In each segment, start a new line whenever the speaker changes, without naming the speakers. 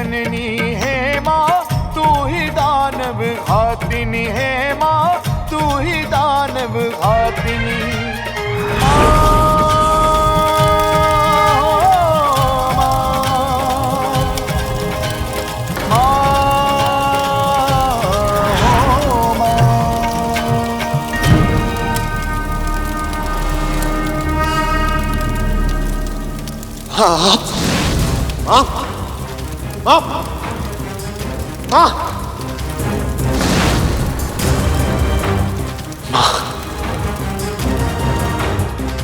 जननी है माँ, तू ही दानव घातिनी है माँ, तू ही दानव घातिनी।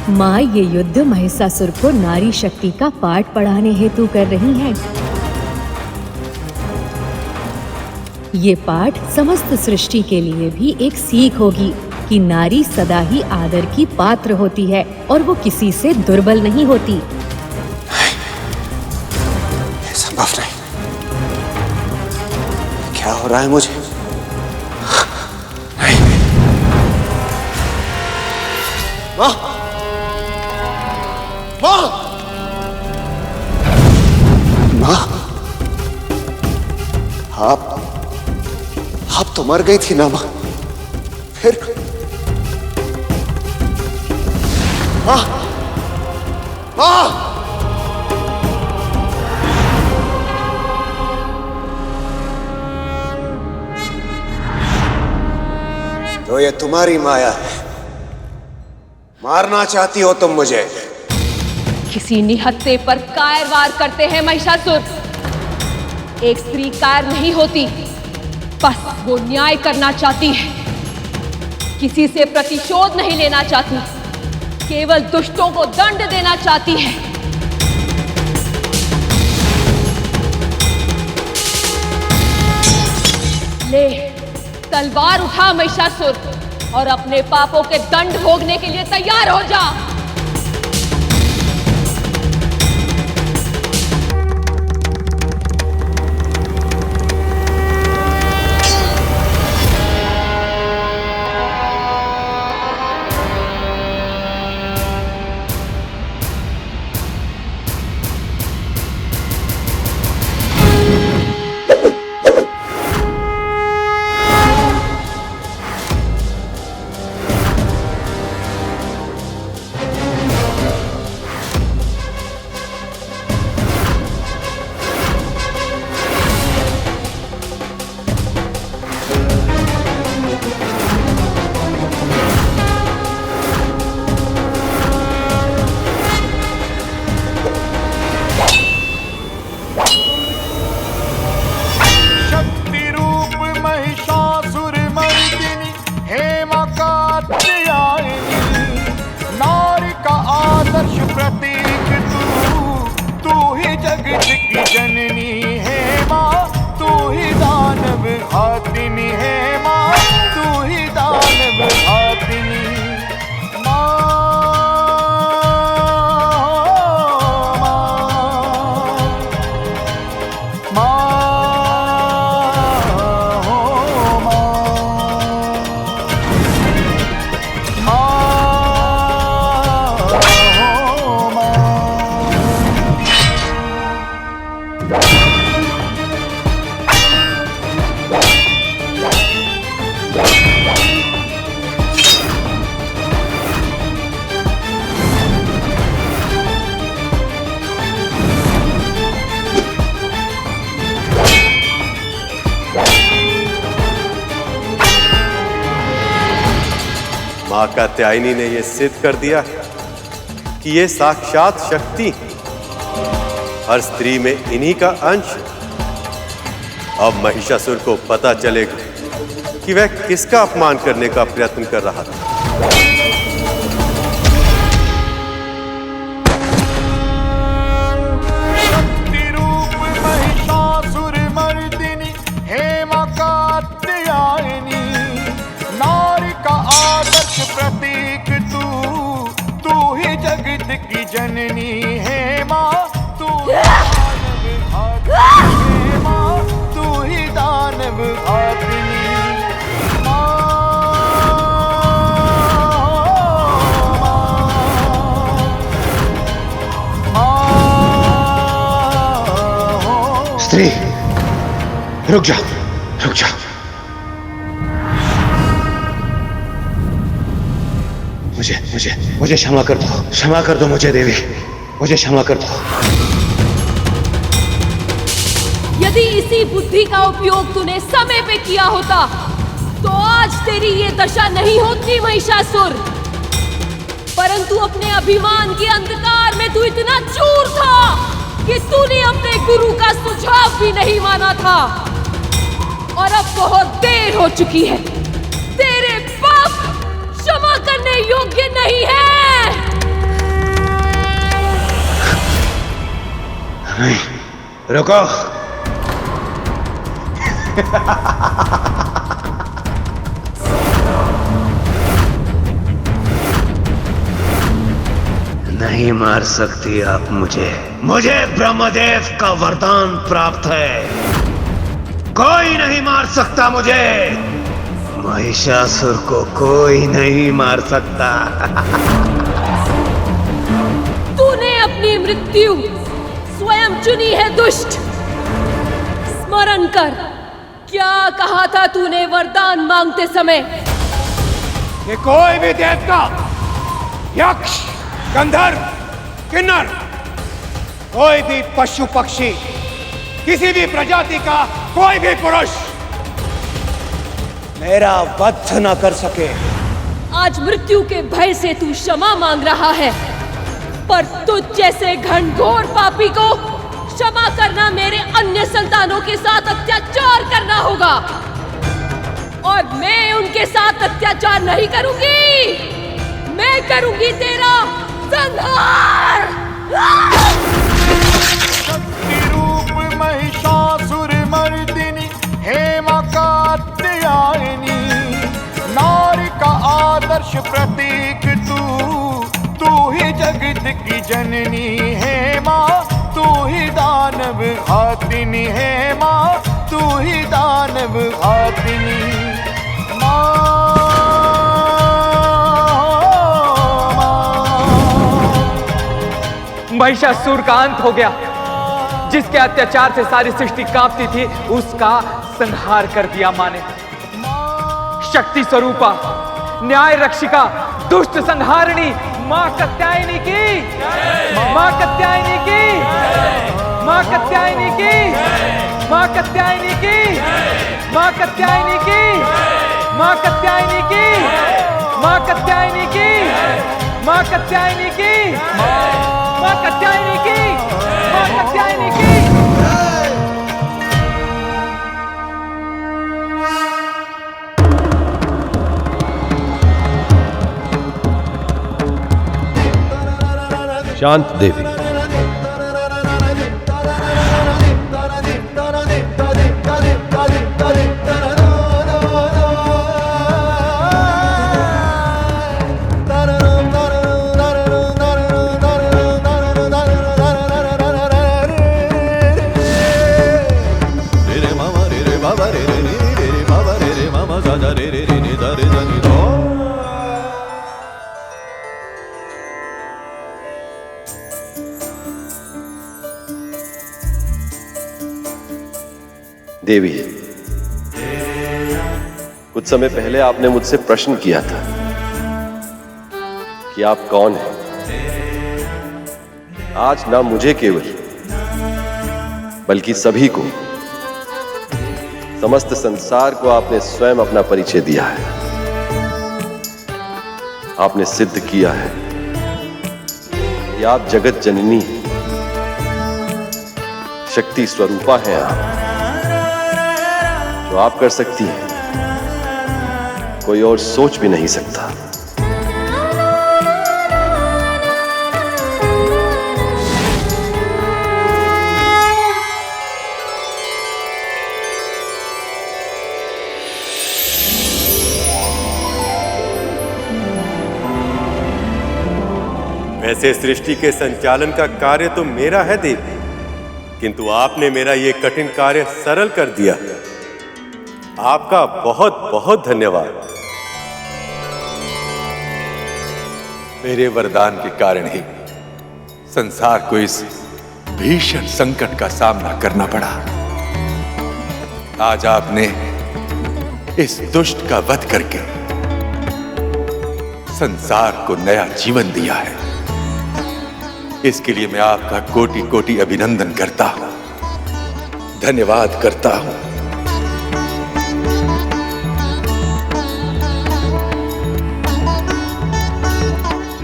माँ ये युद्ध महिषासुर को नारी शक्ति का पाठ पढ़ाने हेतु कर रही हैं। ये पाठ समस्त सृष्टि के लिए भी एक सीख होगी कि नारी सदा ही आदर की पात्र होती है और वो किसी से दुर्बल नहीं होती।
ये संभव नहीं। क्या हो रहा है मुझे? नहीं। माँ! माँ! माँ! आप तो मर गई थी ना माँ? फिर माँ! माँ! तो ये तुम्हारी माया है, मारना चाहती हो तुम मुझे।
किसी निहत्थे पर कायर वार करते हैं महिषासुर। एक स्त्री कायर नहीं होती, बस वो न्याय करना चाहती है, किसी से प्रतिशोध नहीं लेना चाहती, केवल दुष्टों को दंड देना चाहती है। ले तलवार उठा महिषासुर और अपने पापों के दंड भोगने के लिए तैयार हो जा।
प्रतीक तू ही जगत की जननी है माँ, तू ही दानव घातिनी है माँ, तू ही दानव घातिनी।
मां कात्यायनी ने यह सिद्ध कर दिया कि ये साक्षात शक्ति हर स्त्री में इन्हीं का अंश। अब महिषासुर को पता चलेगा कि वह किसका अपमान करने का प्रयत्न कर रहा था।
शक्ति रूप महिषासुर मर्दिनी हेमा कात्यायनी, नारी का आदर्श प्रतीक तू ही जगत की जननी है माँ, तू ही दानव घातिनी।
स्त्री
रुक जा, रुक जा। मुझे क्षमा कर दो, क्षमा कर दो मुझे देवी, मुझे क्षमा कर दो।
यदि इसी बुद्धि का उपयोग तूने समय पे किया होता तो आज तेरी ये दशा नहीं होती महिषासुर। परंतु अपने अभिमान के अंधकार में तू इतना चूर था कि तूने अपने गुरु का सुझाव भी नहीं माना था। और अब बहुत देर हो चुकी है, तेरे पाप क्षमा करने योग्य नहीं है।
नहीं, रुको। नहीं मार सकती आप मुझे। मुझे ब्रह्मदेव का वरदान प्राप्त है, कोई नहीं मार सकता मुझे। महिषासुर को कोई नहीं मार सकता।
तूने अपनी मृत्यु स्वयं चुनी है दुष्ट। स्मरण कर, क्या कहा था तूने वरदान मांगते समय?
कि कोई भी देवता, यक्ष, गंधर्व, किन्नर, कोई भी पशु पक्षी, किसी भी प्रजाति का कोई भी पुरुष मेरा वध न कर सके।
आज मृत्यु के भय से तू क्षमा मांग रहा है, पर तुझ जैसे घनघोर पापी को क्षमा करना मेरे अन्य संतानों के साथ अत्याचार करना होगा। और मैं उनके साथ अत्याचार नहीं करूंगी, मैं करूंगी तेरा संहार।
शक्ति रूप महिषासुर मर्दिनी हेमा कात्यायनी, नारी का आदर्श प्रतीक तू ही जगत की जननी हेमा, तू ही दानव घातिनी हेमा, तू ही दानव घातिनी।
महिषासुर का अंत हो गया। जिसके अत्याचार से सारी सृष्टि कांपती थी, उसका संहार कर दिया माँ ने। शक्ति स्वरूपा, न्याय रक्षिका, दुष्ट संहारिणी माँ कात्यायनी की, माँ कात्यायनी की, माँ कात्यायनी की, माँ कात्यायनी की, माँ कात्यायनी की, माँ कात्यायनी की, माँ कात्यायनी की, माँ कात्यायनी की, माँ कात्यायनी की, माँ कात्यायनी की।
शांत देवी, देवी, कुछ समय पहले आपने मुझसे प्रश्न किया था कि आप कौन हैं। आज ना मुझे केवल बल्कि सभी को, समस्त संसार को आपने स्वयं अपना परिचय दिया है। आपने सिद्ध किया है कि आप जगत जननी हैं, शक्ति स्वरूपा हैं। आप जो आप कर सकती हैं, कोई और सोच भी नहीं सकता। वैसे सृष्टि के संचालन का कार्य तो मेरा है देवी, किंतु आपने मेरा यह कठिन कार्य सरल कर दिया। आपका बहुत बहुत धन्यवाद।
मेरे वरदान के कारण ही संसार को इस भीषण संकट का सामना करना पड़ा। आज आपने इस दुष्ट का वध करके संसार को नया जीवन दिया है। इसके लिए मैं आपका कोटि कोटि अभिनंदन करता हूं, धन्यवाद करता हूं।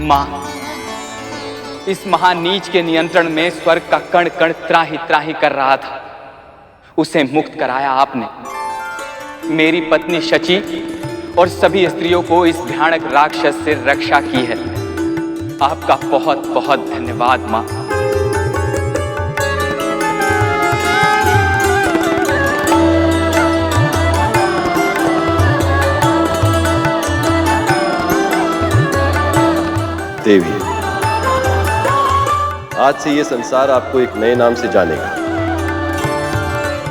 मां, इस महान नीच के नियंत्रण में स्वर्ग का कण कण त्राही त्राही कर रहा था, उसे मुक्त कराया आपने। मेरी पत्नी शची और सभी स्त्रियों को इस भयानक राक्षस से रक्षा की है। आपका बहुत बहुत धन्यवाद मां।
देवी, आज से ये संसार आपको एक नए नाम से जानेगा।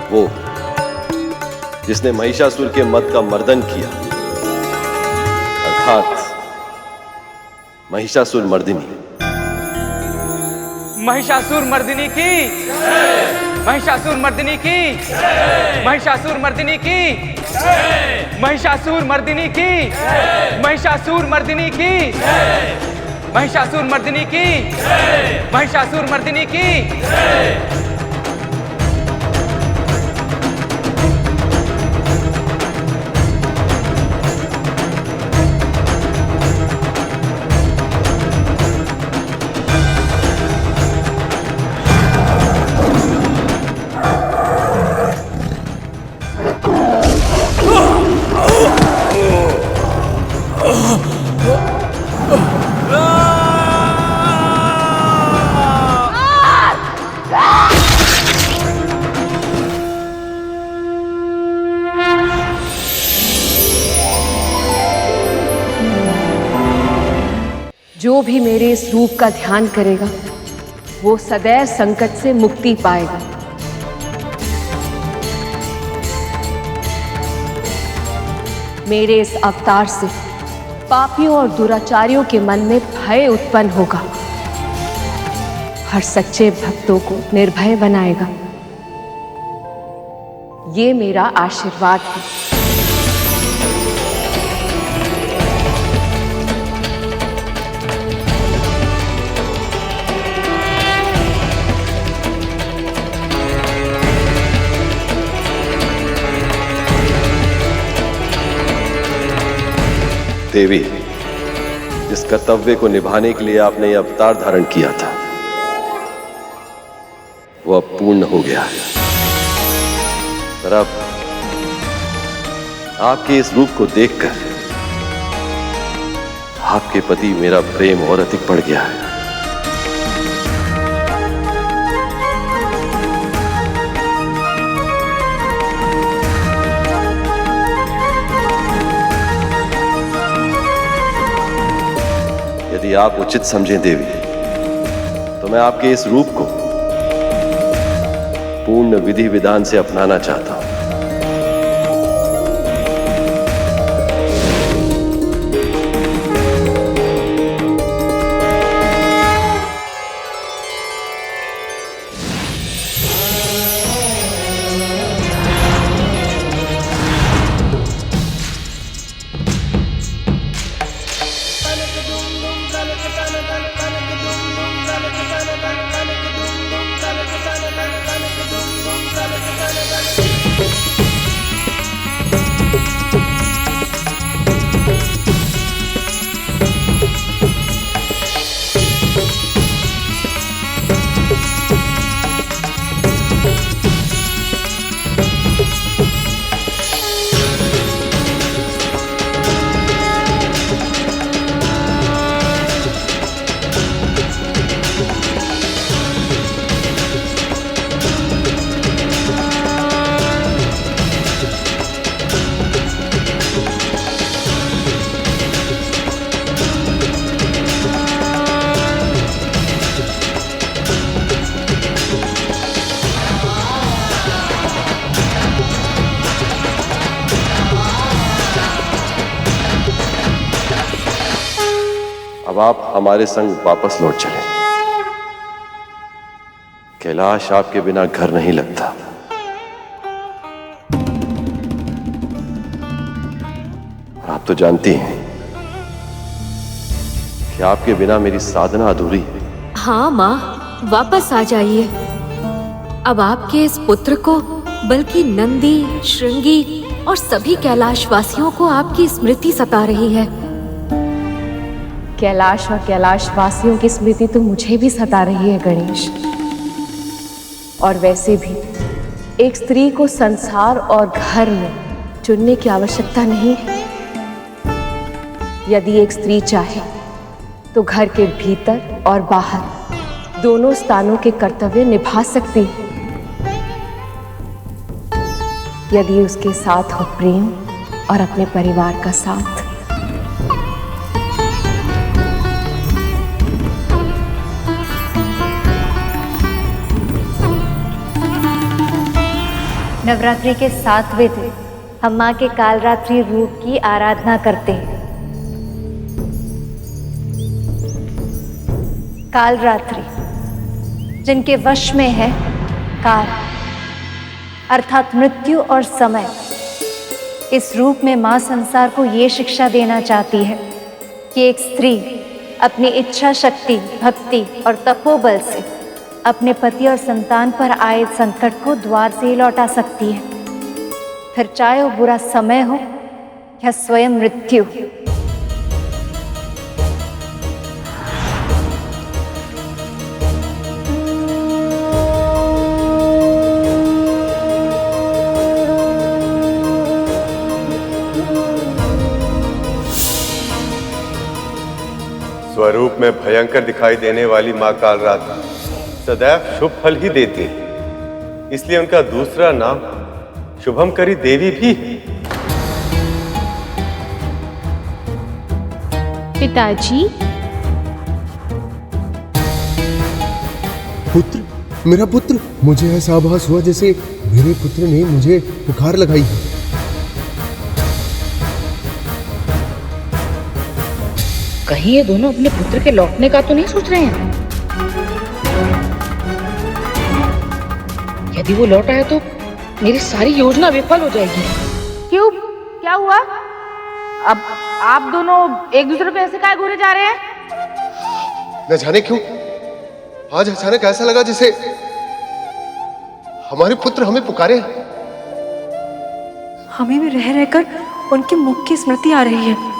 वो जिसने महिषासुर के मद का मर्दन किया, अर्थात महिषासुर मर्दिनी।
महिषासुर मर्दिनी की, महिषासुर मर्दिनी की, महिषासुर मर्दिनी की, महिषासुर मर्दिनी की, महिषासुर मर्दिनी की, महिषासुर मर्दिनी की, महिषासुर मर्दिनी की।
जो भी मेरे इस रूप का ध्यान करेगा वो सदैव संकट से मुक्ति पाएगा। मेरे इस अवतार से पापियों और दुराचारियों के मन में भय उत्पन्न होगा। हर सच्चे भक्तों को निर्भय बनाएगा। ये मेरा आशीर्वाद है।
देवी, जिस कर्तव्य को निभाने के लिए आपने यह अवतार धारण किया था, वो अब पूर्ण हो गया है। पर अब आपके इस रूप को देखकर आपके प्रति मेरा प्रेम और अधिक बढ़ गया है। यदि आप उचित समझें देवी, तो मैं आपके इस रूप को पूर्ण विधि विधान से अपनाना चाहता हूं। अब आप हमारे संग वापस लौट चले। कैलाश आपके बिना घर नहीं लगता। आप तो जानती हैं कि आपके बिना मेरी साधना अधूरी है।
हाँ माँ, वापस आ जाइए। अब आपके इस पुत्र को, बल्कि नंदी, श्रृंगी और सभी कैलाश वासियों को आपकी स्मृति सता रही है।
कैलाश और कैलाश वासियों की स्मृति तो मुझे भी सता रही है गणेश। और वैसे भी एक स्त्री को संसार और घर में चुनने की आवश्यकता नहीं है। यदि एक स्त्री चाहे तो घर के भीतर और बाहर दोनों स्थानों के कर्तव्य निभा सकती है, यदि उसके साथ हो प्रेम और अपने परिवार का साथ।
नवरात्रि के 7वें दिन हम माँ के कालरात्रि रूप की आराधना करते हैं। कालरात्रि जिनके वश में है काल अर्थात मृत्यु और समय, इस रूप में माँ संसार को ये शिक्षा देना चाहती है कि एक स्त्री अपनी इच्छा शक्ति, भक्ति और तपोबल से अपने पति और संतान पर आए संकट को द्वार से ही लौटा सकती है, फिर चाहे वो बुरा समय हो या स्वयं मृत्यु।
स्वरूप में भयंकर दिखाई देने वाली मां कालरात्रि सदैव शुभ फल ही देती है, इसलिए उनका दूसरा नाम शुभमकरी देवी भी है।
पिताजी,
पुत्र, मेरा पुत्र, मुझे ऐसा आभास हुआ जैसे मेरे पुत्र ने मुझे पुकार लगाई है।
कहीं ये दोनों अपने पुत्र के लौटने का तो नहीं सोच रहे हैं? यदि वो लौटा है तो मेरी सारी योजना विफल हो जाएगी।
क्यों? क्या हुआ? अब आप दोनों एक दूसरे को ऐसे काहे घूरे जा रहे हैं?
न जाने क्यों आज अचानक ऐसा लगा जैसे हमारे पुत्र हमें पुकारे।
हमें भी रह रहकर उनके मुख की स्मृति आ रही है।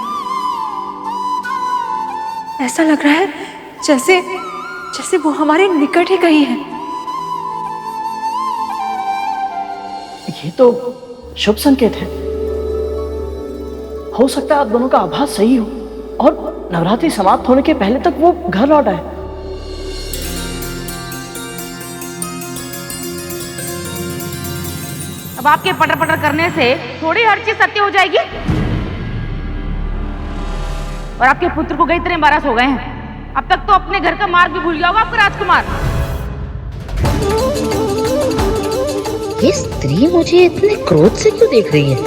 ऐसा लग रहा है जैसे जैसे वो हमारे निकट ही कहीं है।
ये तो शुभ संकेत है। हो सकता है आप दोनों का आभास सही हो और नवरात्रि समाप्त होने के पहले तक वो घर लौट आए।
अब आपके पटर पटर करने से थोड़ी हर चीज सत्य हो जाएगी। और आपके पुत्र को कई तरह 12 हो गए हैं। अब तक तो अपने घर का मार्ग भी भूल गया होगा आपका राजकुमार।
ये स्त्री मुझे इतने क्रोध से क्यों देख रही है?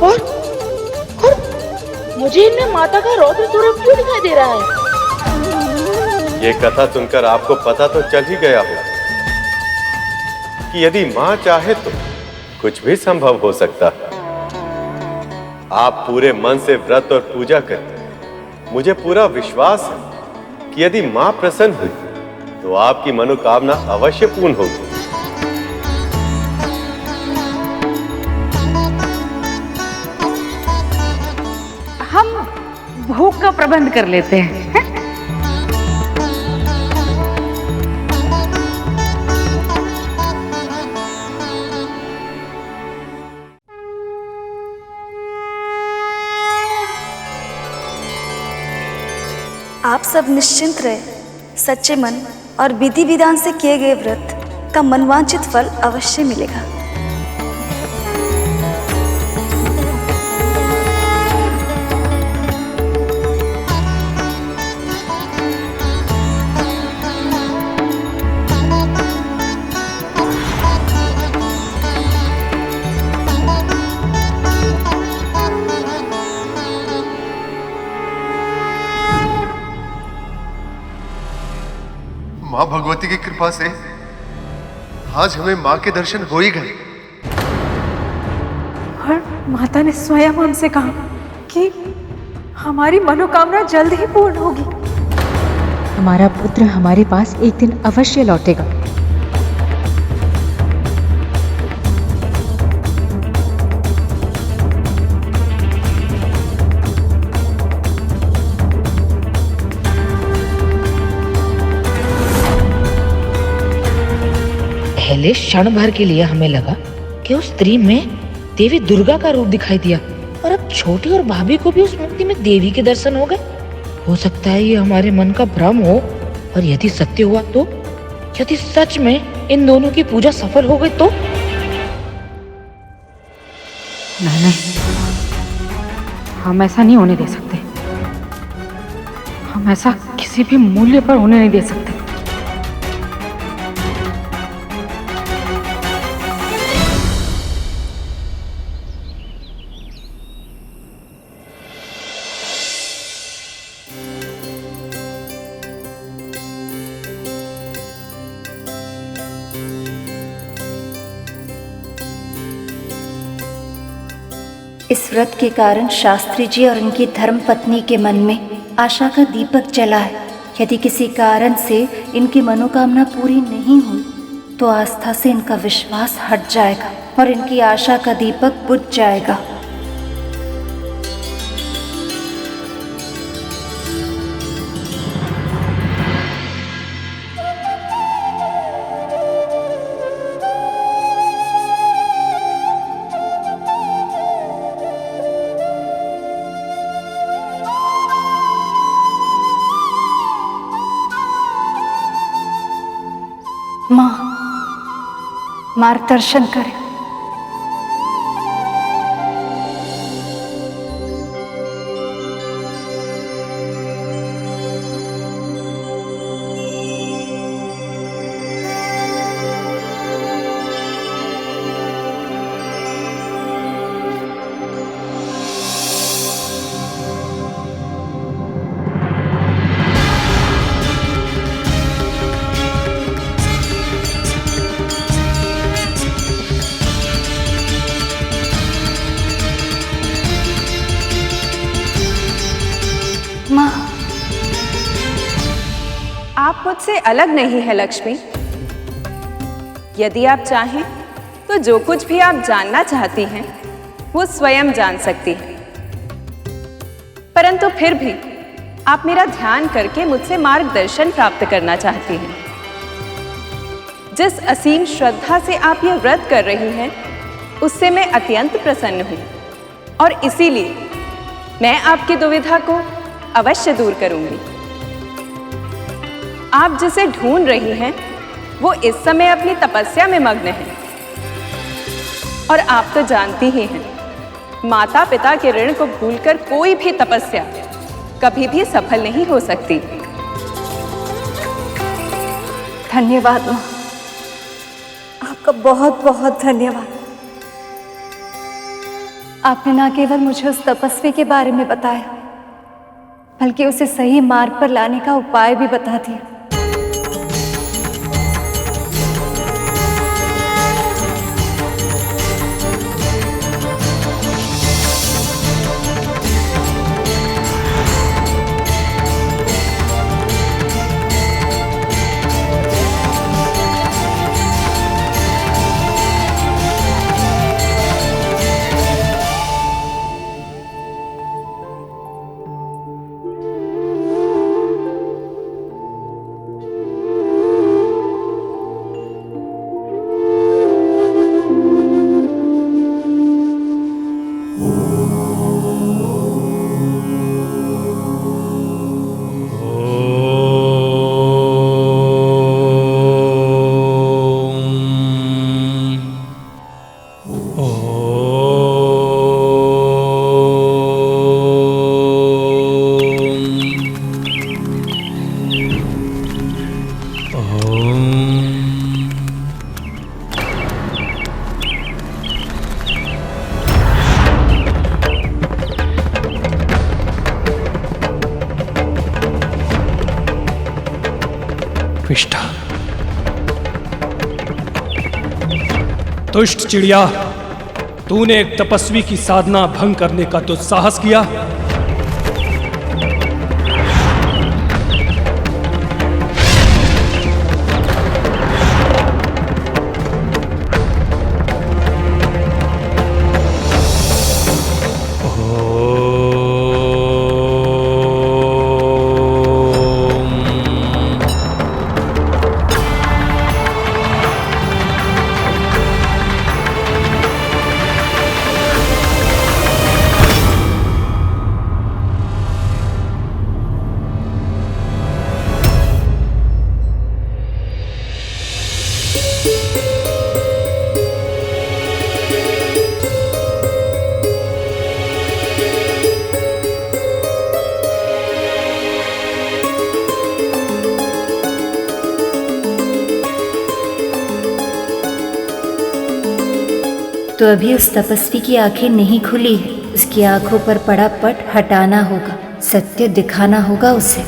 और मुझे इनमें माता का रौद्र स्वरूप क्यों दिखाई दे रहा है?
ये कथा सुनकर आपको पता तो चल ही गया हो कि यदि मां चाहे तो कुछ भी संभव हो सकता है। आप पूरे मन से व्रत और पूजा करते, मुझे पूरा विश्वास है कि यदि मां प्रसन्न हुई तो आपकी मनोकामना अवश्य पूर्ण होगी।
हम भूख का प्रबंध कर लेते हैं।
आप सब निश्चिंत रहे। सच्चे मन और विधि विधान से किए गए व्रत का मनवांछित फल अवश्य मिलेगा।
भगवती की कृपा से आज हमें माँ के दर्शन हो ही गए।
और माता ने स्वयं हमसे कहा कि हमारी मनोकामना जल्द ही पूर्ण होगी।
हमारा पुत्र हमारे पास एक दिन अवश्य लौटेगा।
पहले क्षण भर के लिए हमें लगा कि उस स्त्री में देवी दुर्गा का रूप दिखाई दिया, और अब छोटी और भाभी को भी उस मूर्ति में देवी के दर्शन हो गए। हो सकता है ये हमारे मन का भ्रम हो, और यदि सत्य हुआ तो, यदि सच में इन दोनों की पूजा सफल हो गई तो?
नहीं, हम ऐसा नहीं होने दे सकते। हम ऐसा किसी भी मूल्य पर होने नहीं दे सकते।
इस व्रत के कारण शास्त्री जी और उनकी धर्मपत्नी के मन में आशा का दीपक जला है। यदि किसी कारण से इनकी मनोकामना पूरी नहीं हुई तो आस्था से इनका विश्वास हट जाएगा और इनकी आशा का दीपक बुझ जाएगा। माँ, मार्गदर्शन करें। माँ,
आप मुझसे अलग नहीं है लक्ष्मी। यदि आप चाहें तो जो कुछ भी आप जानना चाहती हैं वो स्वयं जान सकती हैं, परंतु फिर भी आप मेरा ध्यान करके मुझसे मार्गदर्शन प्राप्त करना चाहती हैं। जिस असीम श्रद्धा से आप यह व्रत कर रही हैं उससे मैं अत्यंत प्रसन्न हूँ, और इसीलिए मैं आपकी दुविधा को अवश्य दूर करूंगी। आप जिसे ढूंढ रही हैं वो इस समय अपनी तपस्या में मग्न है, और आप तो जानती ही हैं माता पिता के ऋण को भूलकर कोई भी तपस्या कभी भी सफल नहीं हो सकती।
धन्यवाद माँ, आपका बहुत बहुत धन्यवाद। आपने न केवल मुझे उस तपस्वी के बारे में बताया बल्कि उसे सही मार्ग पर लाने का उपाय भी बता दिया।
दुष्ट चिड़िया, तूने एक तपस्वी की साधना भंग करने का दुस्साहस किया।
तो अभी उस तपस्वी की आंखें नहीं खुली है। उसकी आंखों पर पड़ा पट हटाना होगा, सत्य दिखाना होगा उसे।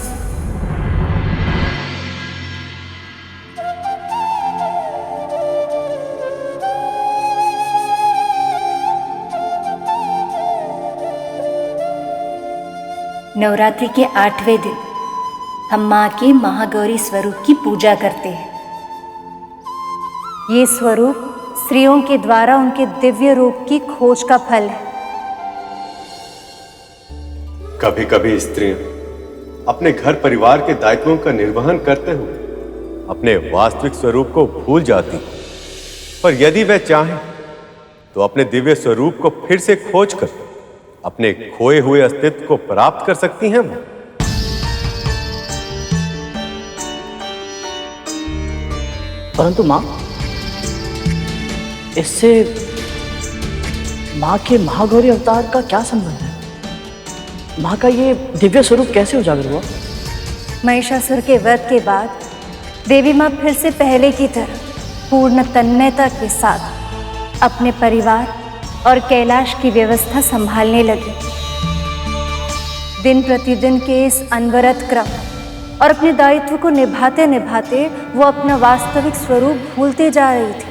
नवरात्रि के 8वें दिन हम माँ के महागौरी स्वरूप की पूजा करते हैं। ये स्वरूप स्त्रियों के द्वारा उनके दिव्य रूप की खोज का फल है।
कभी कभी स्त्रियां अपने घर परिवार के दायित्वों का निर्वहन करते हुए अपने वास्तविक स्वरूप को भूल जाती, पर यदि वह चाहें तो अपने दिव्य स्वरूप को फिर से खोज कर अपने खोए हुए अस्तित्व को प्राप्त कर सकती हैं।
परंतु मां, इससे मां के महागौरी अवतार का क्या संबंध है? मां का ये दिव्य स्वरूप कैसे उजागर हुआ?
महिषासुर के वध के बाद देवी मां फिर से पहले की तरह पूर्ण तन्मयता के साथ अपने परिवार और कैलाश की व्यवस्था संभालने लगी। दिन प्रतिदिन के इस अनवरत क्रम और अपने दायित्व को निभाते निभाते वो अपना वास्तविक स्वरूप भूलते जा रही थी।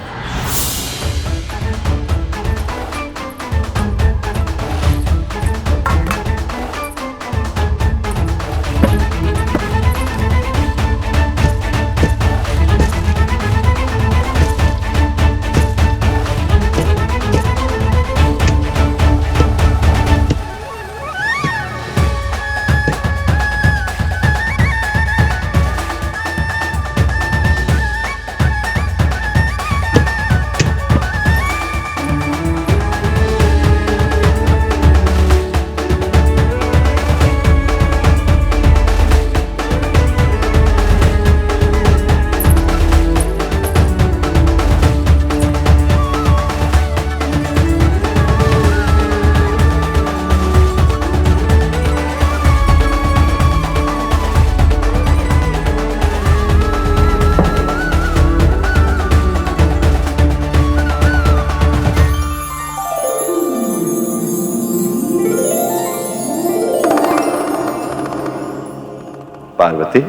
पार्वती,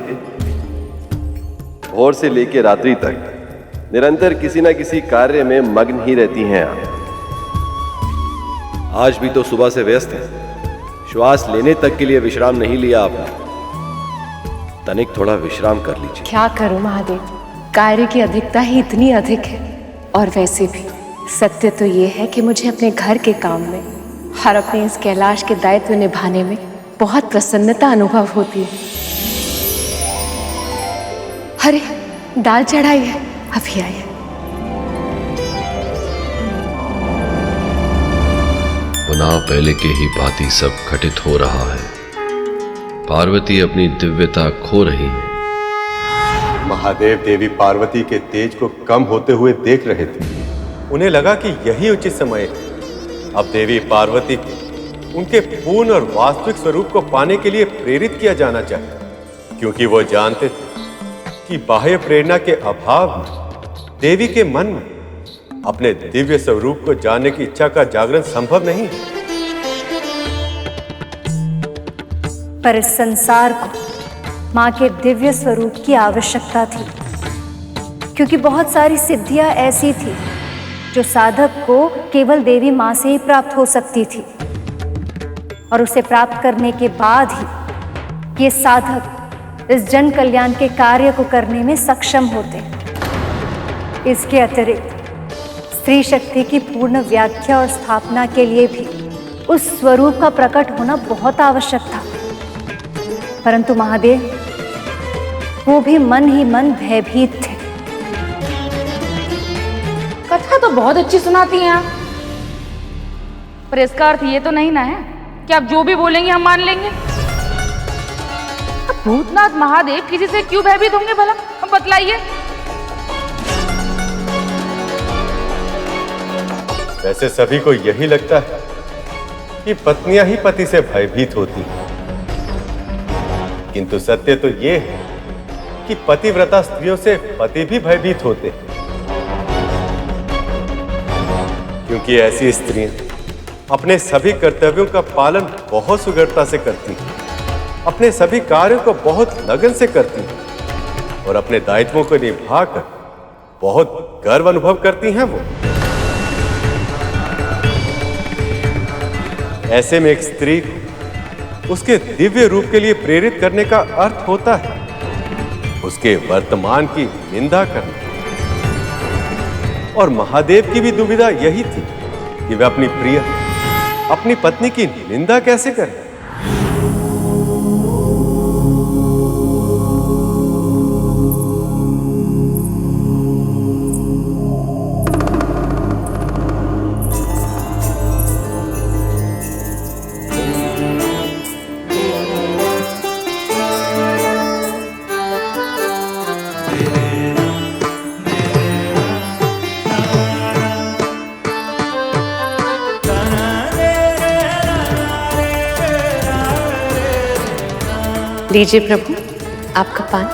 भोर से लेकर रात्रि तक निरंतर किसी न किसी कार्य में मग्न ही रहती हैं आप। आज भी तो सुबह से व्यस्त हैं। श्वास लेने तक के लिए विश्राम नहीं लिया आपने। तनिक थोड़ा विश्राम कर लीजिए।
क्या करूं महादेव, कार्य की अधिकता ही इतनी अधिक है। और वैसे भी सत्य तो ये है कि मुझे अपने घर के काम में और अपने इस कैलाश के दायित्व निभाने में बहुत प्रसन्नता अनुभव होती है। अरे दाल चढ़ाई है, अभी आई है।
पुनः पहले के ही भांति सब घटित हो रहा है। पार्वती अपनी दिव्यता खो रही है।
महादेव देवी पार्वती के तेज को कम होते हुए देख रहे थे। उन्हें लगा कि यही उचित समय है। अब देवी पार्वती को उनके पूर्ण और वास्तविक स्वरूप को पाने के लिए प्रेरित किया जाना चाहिए, क्योंकि वो जानते थे कि बाह्य प्रेरणा के अभाव में देवी के मन में अपने दिव्य स्वरूप को जानने की इच्छा का जागरण संभव नहीं है।
पर इस संसार को मां के दिव्य स्वरूप की आवश्यकता थी, क्योंकि बहुत सारी सिद्धियां ऐसी थी जो साधक को केवल देवी माँ से ही प्राप्त हो सकती थी, और उसे प्राप्त करने के बाद ही ये साधक इस जन कल्याण के कार्य को करने में सक्षम होते हैं। इसके अतिरिक्त स्त्री शक्ति की पूर्ण व्याख्या और स्थापना के लिए भी उस स्वरूप का प्रकट होना बहुत आवश्यक था। परंतु महादेव वो भी मन ही मन भयभीत थे।
कथा तो बहुत अच्छी सुनाती हैं आप, पर इसका अर्थ ये तो नहीं ना है कि आप जो भी बोलेंगे हम मान लेंगे। अब भूतनाथ महादेव किसी से क्यों भयभीत होंगे भला, हम बतलाइए।
वैसे सभी को यही लगता है कि पत्नियां ही पति से भयभीत होती हैं, किंतु सत्य तो ये है कि पतिव्रता स्त्रियों से पति भी भयभीत होते हैं, क्योंकि ऐसी स्त्रियां अपने सभी कर्तव्यों का पालन बहुत सुगमता से करती हैं, अपने सभी कार्यों को बहुत लगन से करती हैं और अपने दायित्वों को निभाकर बहुत गर्व अनुभव करती हैं। वो ऐसे में एक स्त्री को उसके दिव्य रूप के लिए प्रेरित करने का अर्थ होता है उसके वर्तमान की निंदा करना। और महादेव की भी दुविधा यही थी कि वह अपनी प्रिय, अपनी पत्नी की निंदा कैसे करें।
लीजिए प्रभु आपका पान।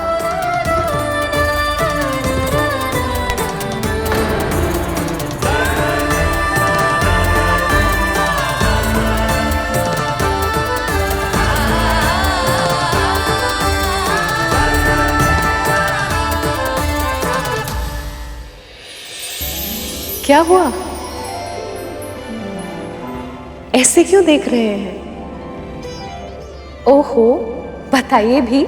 क्या हुआ? ऐसे क्यों देख रहे हैं? ओहो, बताइए भी।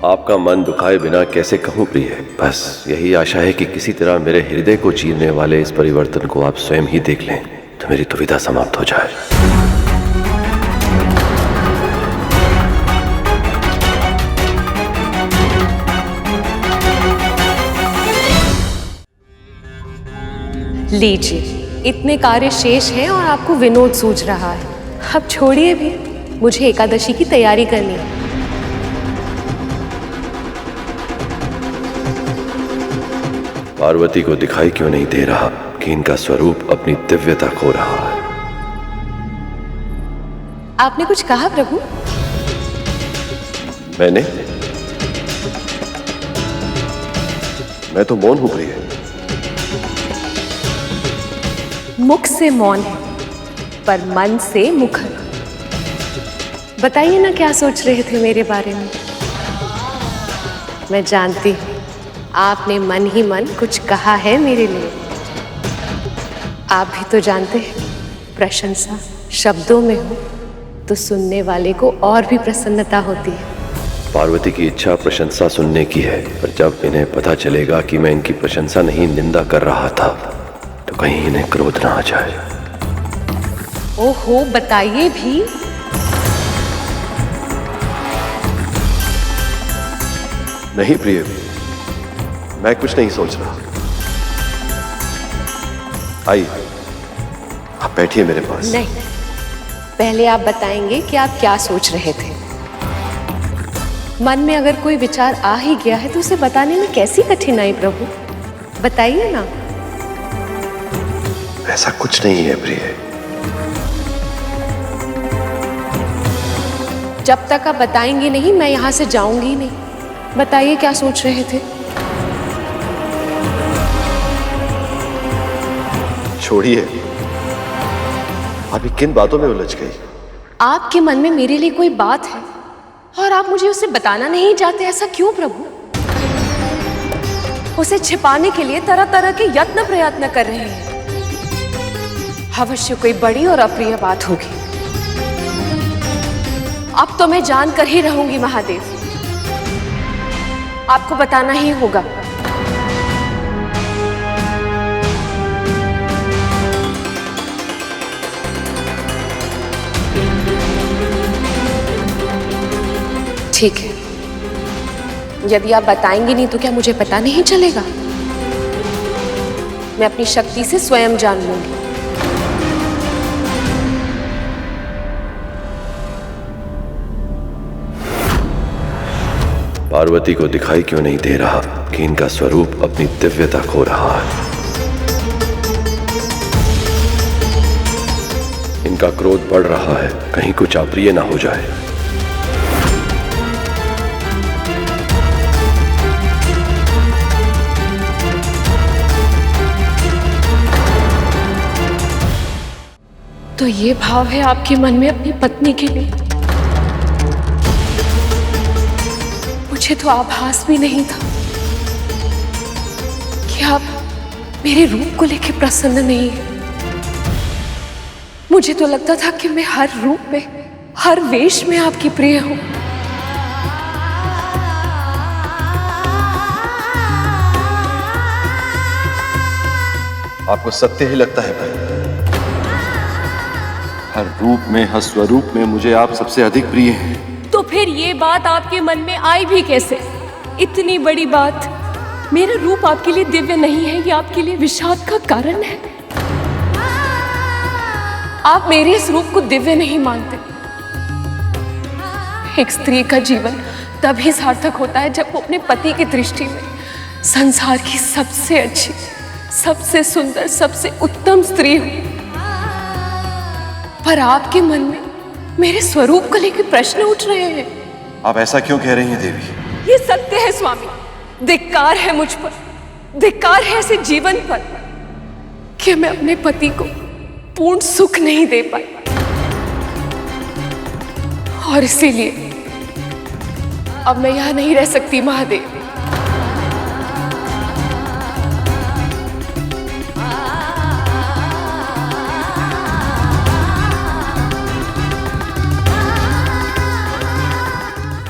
आपका मन दुखाए बिना कैसे कहूं प्रिय, बस यही आशा है कि किसी तरह मेरे हृदय को चीरने वाले इस परिवर्तन को आप स्वयं ही देख लें तो मेरी दुविधा समाप्त हो जाए।
लीजिए, इतने कार्य शेष हैं और आपको विनोद सूझ रहा है। अब छोड़िए भी, मुझे एकादशी की तैयारी करनी है।
पार्वती को दिखाई क्यों नहीं दे रहा कि इनका स्वरूप अपनी दिव्यता खो रहा है।
आपने कुछ कहा प्रभु?
मैं तो मौन हूं प्रिय।
मुख से मौन है पर मन से मुखर। बताइए ना, क्या सोच रहे थे मेरे बारे में? मैं जानती हूं आपने मन ही मन कुछ कहा है मेरे लिए। आप भी तो जानते हैं, प्रशंसा शब्दों में हो तो सुनने वाले को और भी प्रसन्नता होती है।
पार्वती की इच्छा प्रशंसा सुनने की है, पर जब इन्हें पता चलेगा कि मैं इनकी प्रशंसा नहीं निंदा कर रहा था तो कहीं इन्हें क्रोध ना आ जाए।
ओहो, बताइए भी।
नहीं प्रिय, मैं कुछ नहीं सोच रहा। आइए, आप बैठिए मेरे पास।
नहीं, पहले आप बताएंगे कि आप क्या सोच रहे थे। मन में अगर कोई विचार आ ही गया है तो उसे बताने में कैसी कठिनाई प्रभु, बताइए ना।
ऐसा कुछ नहीं है प्रिय।
जब तक आप बताएंगे नहीं मैं यहां से जाऊंगी नहीं। बताइए क्या सोच रहे थे।
छोड़िए, अभी किन बातों में उलझ गई?
आपके मन में मेरे लिए कोई बात है और आप मुझे उसे बताना नहीं चाहते, ऐसा क्यों प्रभु? उसे छिपाने के लिए तरह तरह के यत्न प्रयत्न कर रहे हैं।
अवश्य कोई बड़ी और अप्रिय बात होगी। अब तो मैं जानकर ही रहूंगी महादेव, आपको बताना ही होगा। ठीक है, यदि आप बताएंगे नहीं तो क्या मुझे पता नहीं चलेगा? मैं अपनी शक्ति से स्वयं जान लूंगी।
पार्वती को दिखाई क्यों नहीं दे रहा कि इनका स्वरूप अपनी दिव्यता खो रहा है? इनका क्रोध बढ़ रहा है, कहीं कुछ अप्रिय ना हो जाए।
तो ये भाव है आपके मन में अपनी पत्नी के लिए? मुझे तो आभास भी नहीं था कि आप मेरे रूप को लेकर प्रसन्न नहीं हैं। मुझे तो लगता था कि मैं हर रूप में, हर वेश में आपकी प्रिय हूं।
आपको सत्य ही लगता है भाई? हर रूप में, हर स्वरूप में मुझे आप सबसे अधिक प्रिय हैं।
तो फिर ये बात आपके मन में आई भी कैसे? इतनी बड़ी बात, मेरा रूप आपके लिए दिव्य नहीं है, ये आपके लिए विषाद का कारण है। आप मेरे इस रूप को दिव्य नहीं मानते। एक स्त्री का जीवन तभी सार्थक होता है जब वो अपने पति की दृष्टि में संसार की सबसे अच्छी, सबसे सुंदर, सबसे उत्तम स्त्री हो। पर आपके मन में मेरे स्वरूप को लेकर प्रश्न उठ रहे हैं।
आप ऐसा क्यों कह रही हैं देवी?
ये सत्य है स्वामी, धिक्कार है मुझ पर, धिक्कार है ऐसे जीवन पर कि मैं अपने पति को पूर्ण सुख नहीं दे पाई। और इसीलिए अब मैं यहां नहीं रह सकती महादेव।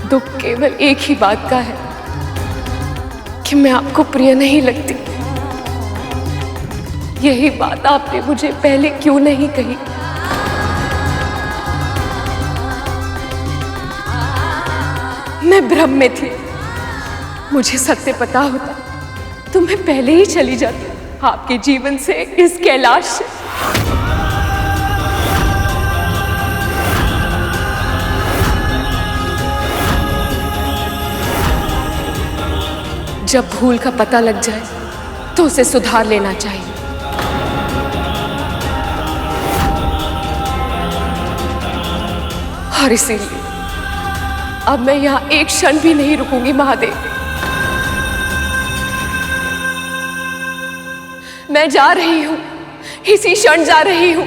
दुख केवल एक ही बात का है कि मैं आपको प्रिय नहीं लगती। यही बात आपने मुझे पहले क्यों नहीं कही? मैं भ्रम में थी। मुझे सत्य पता होता तो मैं पहले ही चली जाती आपके जीवन से, इस कैलाश से। जब भूल का पता लग जाए तो उसे सुधार लेना चाहिए। और इसीलिए अब मैं यहां एक क्षण भी नहीं रुकूंगी महादेव। मैं जा रही हूं, इसी क्षण जा रही हूं।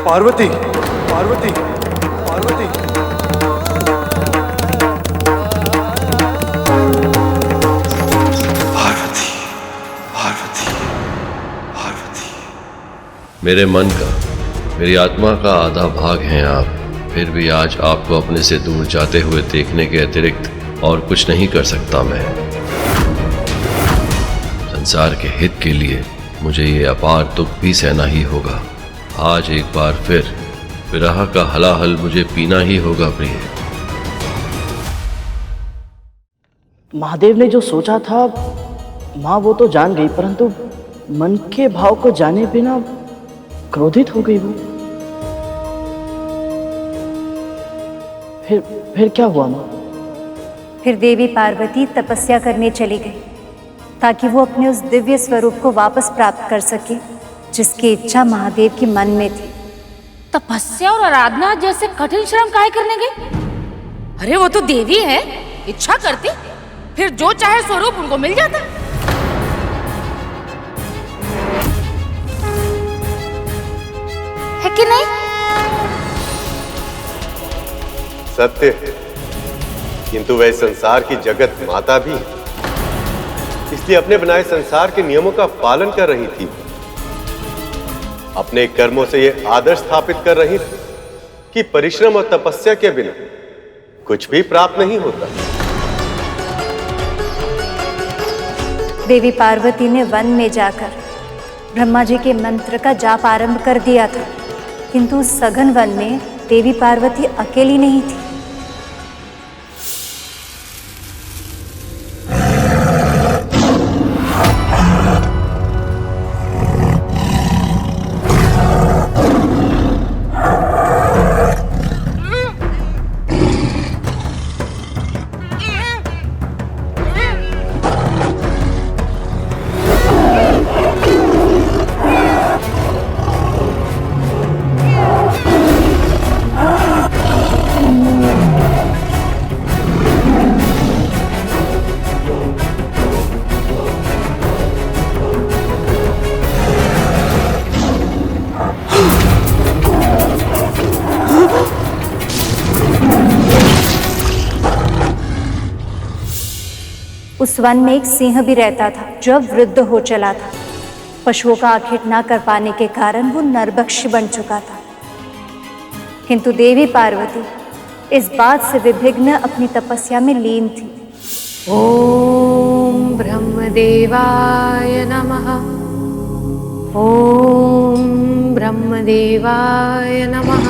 पार्वती, पार्वती, पार्वती।
पार्वती, पार्वती, पार्वती। मेरे मन का, मेरी आत्मा का आधा भाग हैं आप। फिर भी आज आपको अपने से दूर जाते हुए देखने के अतिरिक्त और कुछ नहीं कर सकता मैं। संसार के हित के लिए मुझे ये अपार दुख भी सहना ही होगा। आज एक बार फिर विरह का हलाहल मुझे पीना ही होगा प्रिय।
महादेव ने जो सोचा था माँ वो तो जान गई, परंतु मन के भाव को जाने बिना क्रोधित हो गई वो। फिर क्या हुआ माँ?
फिर देवी पार्वती तपस्या करने चली गई ताकि वो अपने उस दिव्य स्वरूप को वापस प्राप्त कर सके जिसकी इच्छा महादेव के मन में थी।
तपस्या और आराधना जैसे कठिन श्रम काहे करने गए? अरे वो तो देवी है, इच्छा करती फिर जो चाहे स्वरूप उनको मिल जाता।
सत्य है, किंतु वह संसार की जगत माता भी है, इसलिए अपने बनाए संसार के नियमों का पालन कर रही थी। अपने कर्मों से यह आदर्श स्थापित कर रही थी कि परिश्रम और तपस्या के बिना कुछ भी प्राप्त नहीं होता।
देवी पार्वती ने वन में जाकर ब्रह्मा जी के मंत्र का जाप आरंभ कर दिया था, किंतु उस सघन वन में देवी पार्वती अकेली नहीं थी। उस वन में एक सिंह भी रहता था जो अब वृद्ध हो चला था। पशुओं का आखेट ना कर पाने के कारण वो नरभक्षी बन चुका था, किंतु देवी पार्वती इस बात से विभिन्न अपनी तपस्या में लीन थी।
ओम ब्रह्मदेवाय नमः। ओम ब्रह्मदेवाय नमः।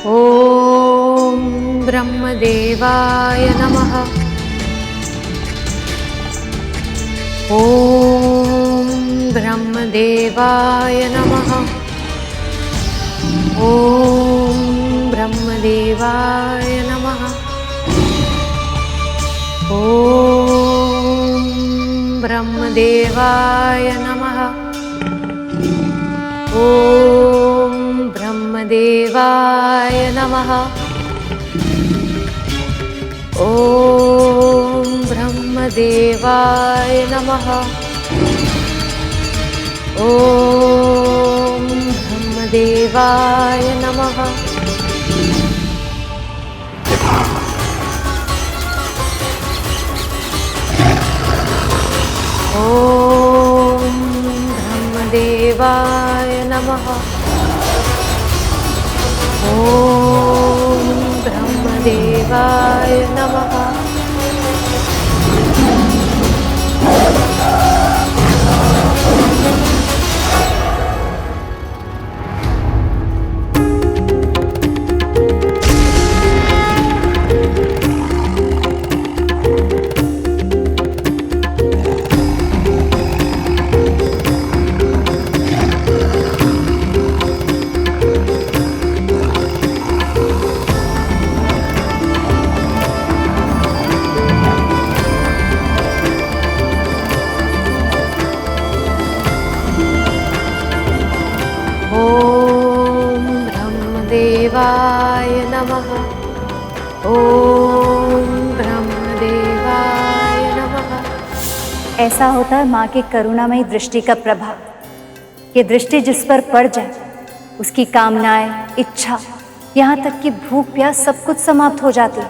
ओम ब्रह्मदेवाय नमः। ओम ब्रह्मदेवाय नमः। ओम ब्रह्मदेवाय नमः। ओम ब्रह्मदेवाय नमः। ओम ब्रह्मदेवाय नमः। ओम ब्रह्मदेवाय नमः। ओम ब्रह्मदेवाय नमः। ओम ब्रह्मदेवाय नमः। ओम ब्रह्मदेवाय नमः। ब्रह्मदेवाय नमः। ओम ब्रह्मदेवाय नमः।
ऐसा होता है माँ की करुणामयी दृष्टि का प्रभाव। ये दृष्टि जिस पर पड़ जाए उसकी कामनाएं, इच्छा, यहाँ तक कि भूख प्यास सब कुछ समाप्त हो जाती है।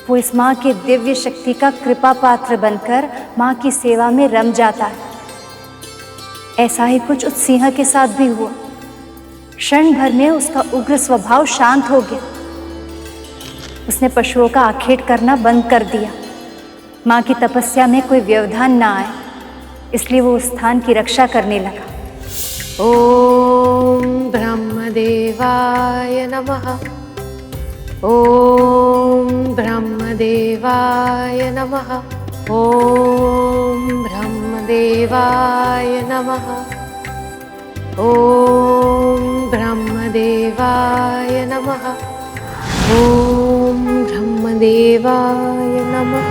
वो इस माँ की दिव्य शक्ति का कृपा पात्र बनकर माँ की सेवा में रम जाता है। ऐसा ही कुछ उस सिंह के साथ भी हुआ। क्षण भर में उसका उग्र स्वभाव शांत हो गया। उसने पशुओं का आखेट करना बंद कर दिया। माँ की तपस्या में कोई व्यवधान ना आए, इसलिए वो उस स्थान की रक्षा करने लगा।
ओम ब्रह्मदेवाय नमः। ओम ब्रह्मदेवाय नमः। ओम ब्रह्मदेवाय नमः। ओम ब्रह्मदेवाय नमः। ओम ब्रह्मदेवाय नमः।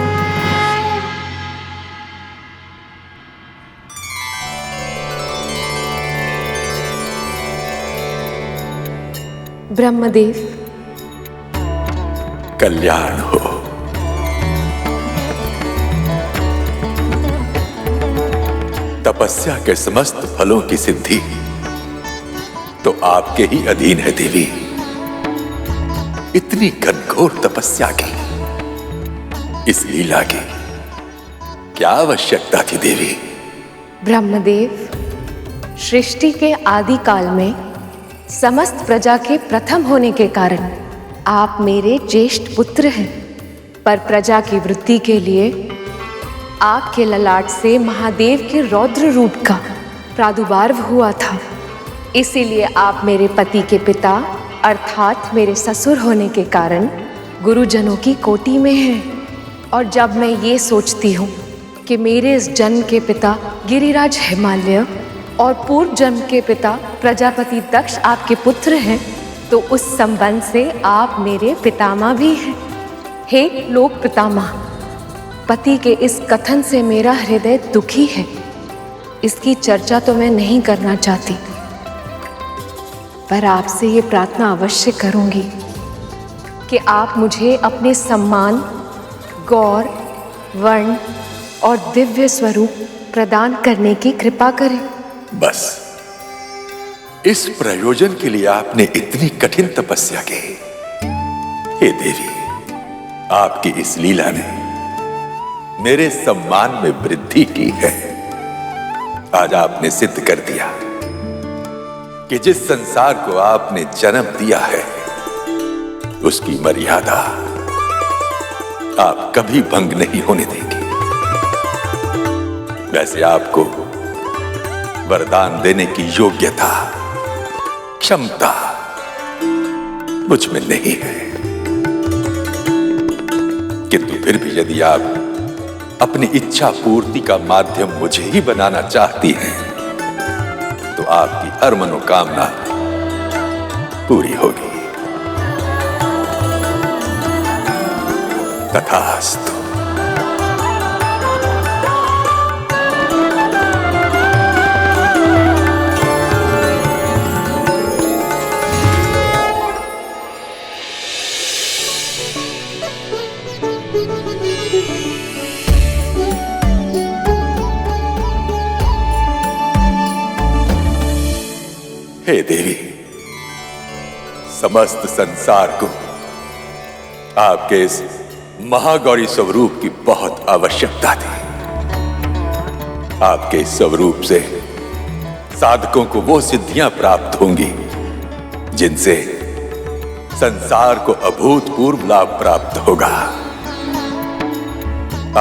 ब्रह्मदेव,
कल्याण हो। तपस्या के समस्त फलों की सिद्धि तो आपके ही अधीन है देवी। इतनी घनघोर तपस्या की, इस लीला की क्या आवश्यकता थी देवी?
ब्रह्मदेव, सृष्टि के आदि काल में समस्त प्रजा के प्रथम होने के कारण आप मेरे ज्येष्ठ पुत्र हैं, पर प्रजा की वृद्धि के लिए आपके ललाट से महादेव के रौद्र रूप का प्रादुर्भाव हुआ था। इसीलिए आप मेरे पति के पिता अर्थात मेरे ससुर होने के कारण गुरुजनों की कोटि में हैं। और जब मैं ये सोचती हूँ कि मेरे इस जन्म के पिता गिरिराज हिमालय और पूर्व जन्म के पिता प्रजापति दक्ष आपके पुत्र हैं, तो उस संबंध से आप मेरे पितामह भी हैं। हे लोक पितामह, पति के इस कथन से मेरा हृदय दुखी है। इसकी चर्चा तो मैं नहीं करना चाहती, पर आपसे ये प्रार्थना अवश्य करूंगी कि आप मुझे अपने सम्मान, गौर, वर्ण और दिव्य स्वरूप प्रदान करने की कृपा करें।
बस इस प्रयोजन के लिए आपने इतनी कठिन तपस्या की। हे देवी, आपकी इस लीला ने मेरे सम्मान में वृद्धि की है। आज आपने सिद्ध कर दिया कि जिस संसार को आपने जन्म दिया है, उसकी मर्यादा आप कभी भंग नहीं होने देंगे। वैसे आपको वरदान देने की योग्यता, क्षमता मुझ में नहीं है, किंतु फिर भी यदि आप अपनी इच्छा पूर्ति का माध्यम मुझे ही बनाना चाहती हैं, तो आपकी हर मनोकामना पूरी होगी। तथास्तु। हे देवी, समस्त संसार को आपके इस महागौरी स्वरूप की बहुत आवश्यकता थी। आपके इस स्वरूप से साधकों को वो सिद्धियां प्राप्त होंगी जिनसे संसार को अभूतपूर्व लाभ प्राप्त होगा।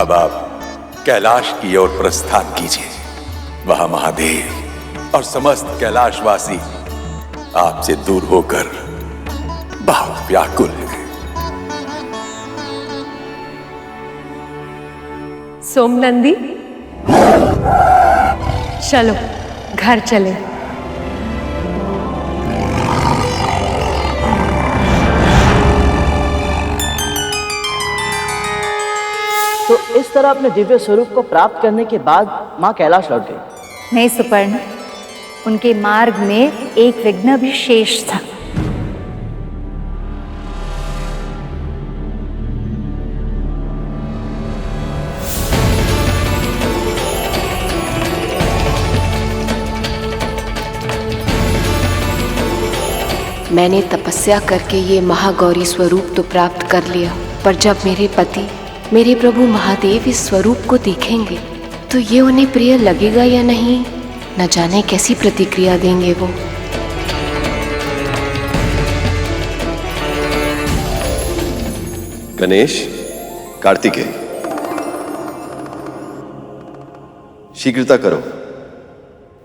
अब आप कैलाश की ओर प्रस्थान कीजिए। वहां महादेव और समस्त कैलाशवासी आपसे दूर होकर बहुत व्याकुल हैं।
सोमनंदी, चलो घर चले।
तो इस तरह अपने दिव्य स्वरूप को प्राप्त करने के बाद माँ कैलाश लौट गई।
नहीं सुपर्ण, उनके मार्ग में एक विघ्न भी शेष था।
मैंने तपस्या करके ये महागौरी स्वरूप तो प्राप्त कर लिया, पर जब मेरे पति, मेरे प्रभु महादेव इस स्वरूप को देखेंगे तो ये उन्हें प्रिय लगेगा या नहीं, न जाने कैसी प्रतिक्रिया देंगे वो।
गणेश, कार्तिकेय, शीघ्रता करो,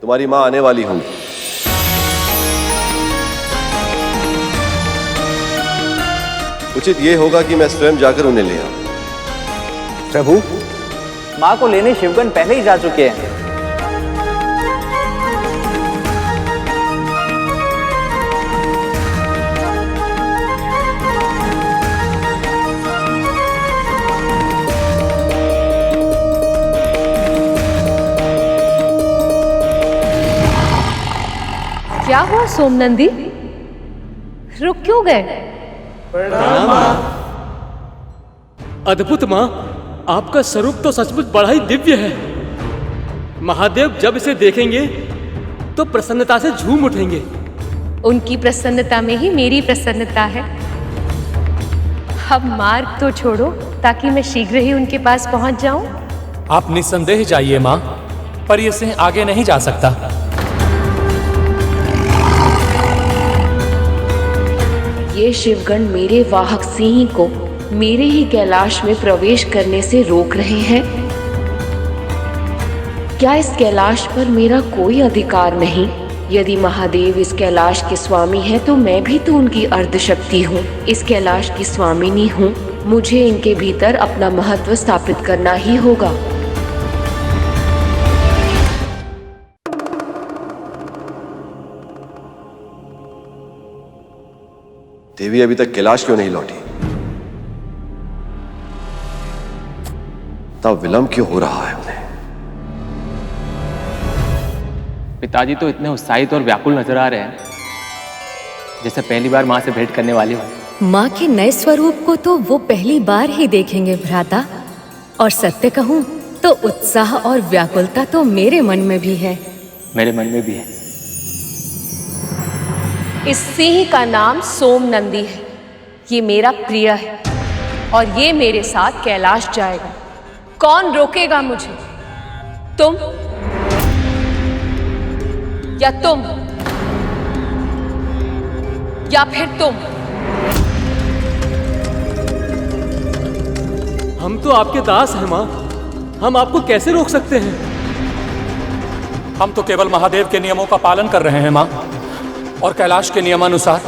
तुम्हारी मां आने वाली होंगी। उचित ये होगा कि मैं स्वयं जाकर उन्हें ले आऊं।
प्रभु, मां को लेने शिवगण पहले ही जा चुके हैं।
क्या हुआ सोमनंदी, रुक क्यों गए?
अद्भुत मां, आपका स्वरूप तो सचमुच बड़ा ही दिव्य है। महादेव जब इसे देखेंगे तो प्रसन्नता से झूम उठेंगे।
उनकी प्रसन्नता में ही मेरी प्रसन्नता है। अब मार्ग तो छोड़ो ताकि मैं शीघ्र ही उनके पास पहुंच जाऊं।
आप निस्संदेह जाइए माँ, पर ये सिंह आगे नहीं जा सकता।
ये शिवगण मेरे वाहक सिंह को मेरे ही कैलाश में प्रवेश करने से रोक रहे हैं। क्या इस कैलाश पर मेरा कोई अधिकार नहीं? यदि महादेव इस कैलाश के स्वामी हैं, तो मैं भी तो उनकी अर्धशक्ति हूँ, इस कैलाश की स्वामिनी हूँ। मुझे इनके भीतर अपना महत्व स्थापित करना ही होगा।
देवी अभी तक कैलाश क्यों नहीं लौटी? तब विलंब क्यों हो रहा है उन्हें?
पिताजी तो इतने उत्साहित और व्याकुल नजर आ रहे हैं, जैसे पहली बार माँ से भेंट करने वाले हो।
माँ के नए स्वरूप को तो वो पहली बार ही देखेंगे भ्राता। और सत्य कहूँ तो उत्साह और व्याकुलता तो मेरे मन में भी है।
मेरे मन में भी है।
इस सिंह का नाम सोमनंदी है। ये मेरा प्रिय है और ये मेरे साथ कैलाश जाएगा। कौन रोकेगा मुझे? तुम या तुम या फिर तुम?
हम तो आपके दास हैं माँ, हम आपको कैसे रोक सकते हैं? हम तो केवल महादेव के नियमों का पालन कर रहे हैं माँ, और कैलाश के नियमानुसार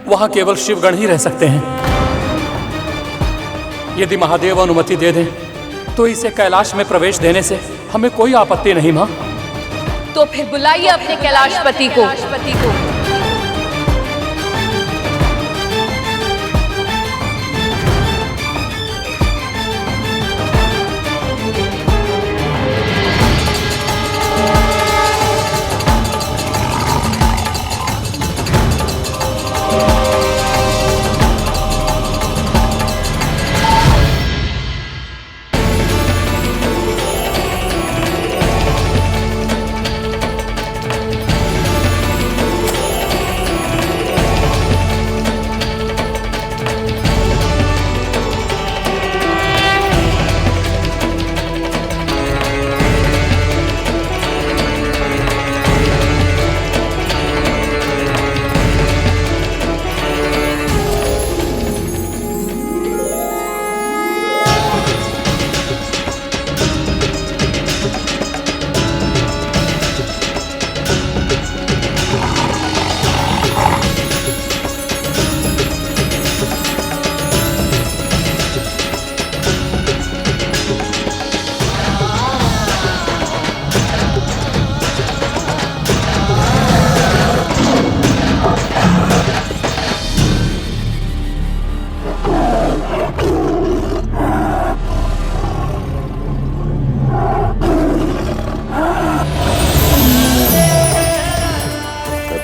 वहां केवल शिवगण ही रह सकते हैं। यदि महादेव अनुमति दे दें तो इसे कैलाश में प्रवेश देने से हमें कोई आपत्ति नहीं माँ।
तो फिर बुलाइए अपने कैलाशपति को।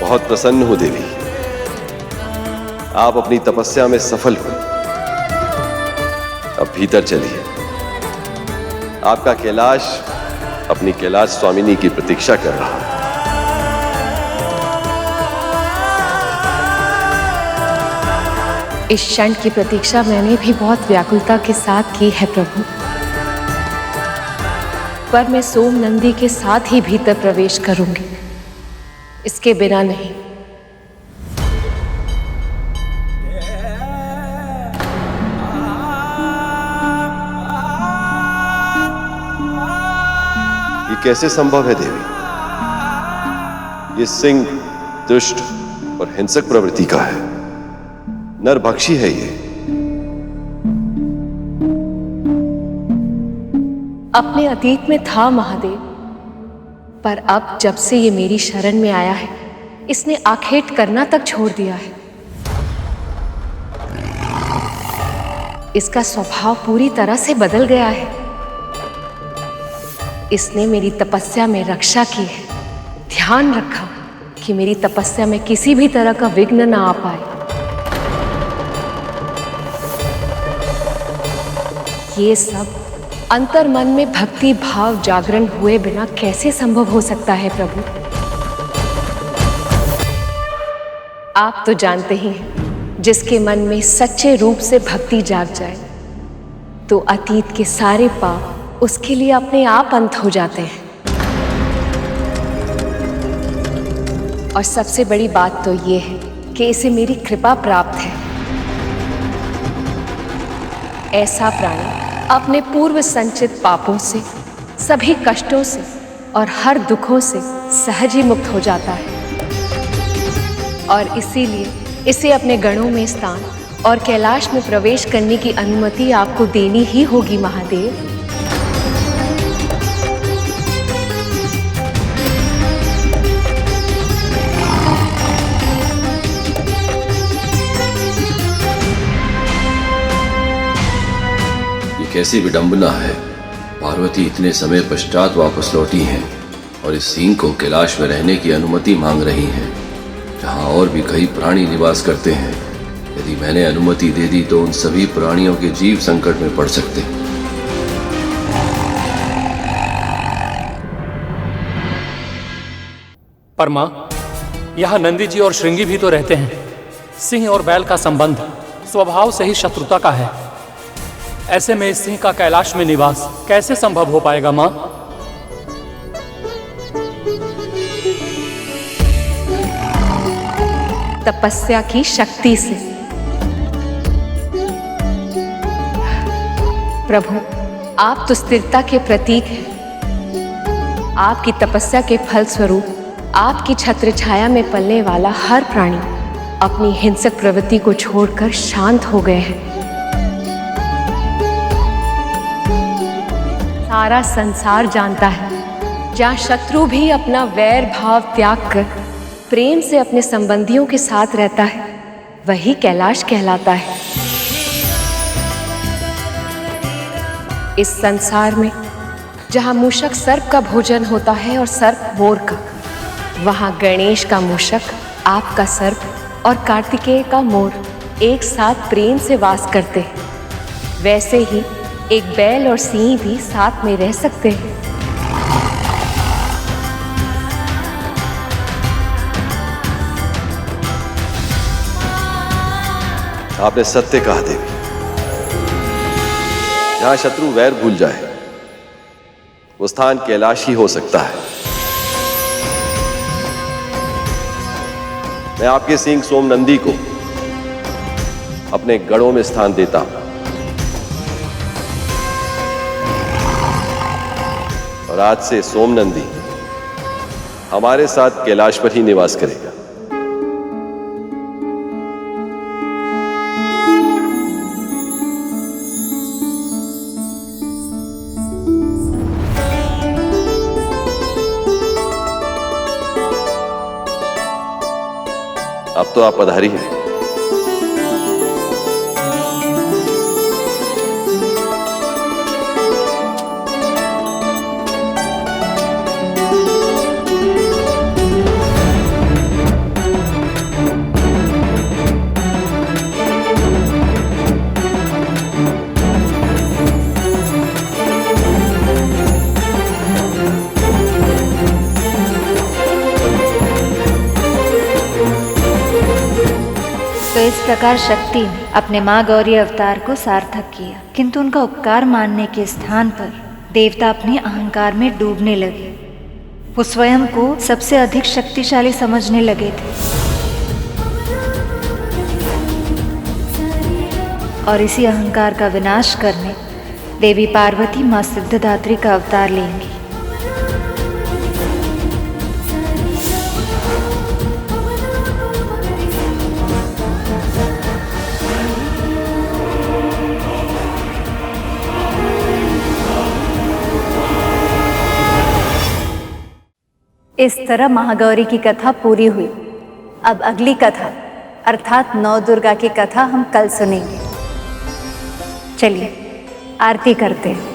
बहुत प्रसन्न हूं देवी, आप अपनी तपस्या में सफल हुए। अब भीतर चलिए। आपका कैलाश अपनी कैलाश स्वामिनी की प्रतीक्षा कर रहा है।
इस क्षण की प्रतीक्षा मैंने भी बहुत व्याकुलता के साथ की है प्रभु, पर मैं सोमनंदी के साथ ही भीतर प्रवेश करूंगी, इसके बिना नहीं।
ये कैसे संभव है देवी? ये सिंह दुष्ट और हिंसक प्रवृत्ति का है, नरभक्षी है ये।
अपने अतीत में था महादेव, पर अब जब से ये मेरी शरण में आया है, इसने आखेट करना तक छोड़ दिया है। इसका स्वभाव पूरी तरह से बदल गया है। इसने मेरी तपस्या में रक्षा की है, ध्यान रखा कि मेरी तपस्या में किसी भी तरह का विघ्न ना आ पाए। ये सब अंतर मन में भक्ति भाव जागरण हुए बिना कैसे संभव हो सकता है प्रभु?
आप तो जानते ही हैं, जिसके मन में सच्चे रूप से भक्ति जाग जाए तो अतीत के सारे पाप उसके लिए अपने आप अंत हो जाते हैं। और सबसे बड़ी बात तो ये है कि इसे मेरी कृपा प्राप्त है। ऐसा प्राणी अपने पूर्व संचित पापों से, सभी कष्टों से और हर दुखों से सहज ही मुक्त हो जाता है। और इसीलिए इसे अपने गणों में स्थान और कैलाश में प्रवेश करने की अनुमति आपको देनी ही होगी महादेव।
ये कैसी विडंबना है, पार्वती इतने समय पश्चात वापस लौटी हैं और इस सिंह को कैलाश में रहने की अनुमति मांग रही हैं, जहां और भी कई प्राणी निवास करते हैं। यदि मैंने अनुमति दे दी तो उन सभी प्राणियों के जीव संकट में पड़ सकते हैं।
पर मां, यहाँ नंदी जी और श्रृंगी भी तो रहते हैं। सिंह और बैल का संबंध स्वभाव से ही शत्रुता का है। ऐसे में इस सिंह का कैलाश में निवास कैसे संभव हो पाएगा मां?
तपस्या की शक्ति से। प्रभु, आप तो स्थिरता के प्रतीक हैं। आपकी तपस्या के फल स्वरूप आपकी छत्र छाया में पलने वाला हर प्राणी अपनी हिंसक प्रवृत्ति को छोड़कर शांत हो गए हैं। सारा संसार जानता है, जहाँ शत्रु भी अपना वैर भाव त्याग कर प्रेम से अपने संबंधियों के साथ रहता है, वही कैलाश कहलाता है। इस संसार में जहाँ मूषक सर्प का भोजन होता है और सर्प मोर का, वहाँ गणेश का मूषक, आपका सर्प और कार्तिकेय का मोर एक साथ प्रेम से वास करते हैं। वैसे ही एक बैल और सिंह भी साथ में रह सकते हैं।
आपने सत्य कहा देवी। जहां शत्रु वैर भूल जाए वो स्थान कैलाश ही हो सकता है। मैं आपके सिंह सोमनंदी को अपने गढ़ों में स्थान देता हूं और आज से सोमनंदी हमारे साथ कैलाश पर ही निवास करेगा। अब तो आप पधारी हैं।
तो इस प्रकार शक्ति ने अपने माँ गौरी अवतार को सार्थक किया, किंतु उनका उपकार मानने के स्थान पर देवता अपने अहंकार में डूबने लगे। वो स्वयं को सबसे अधिक शक्तिशाली समझने लगे थे और इसी अहंकार का विनाश करने देवी पार्वती माँ सिद्धदात्री का अवतार लेंगी। इस तरह महागौरी की कथा पूरी हुई। अब अगली कथा अर्थात नौ दुर्गा की कथा हम कल सुनेंगे। चलिए आरती करते हैं।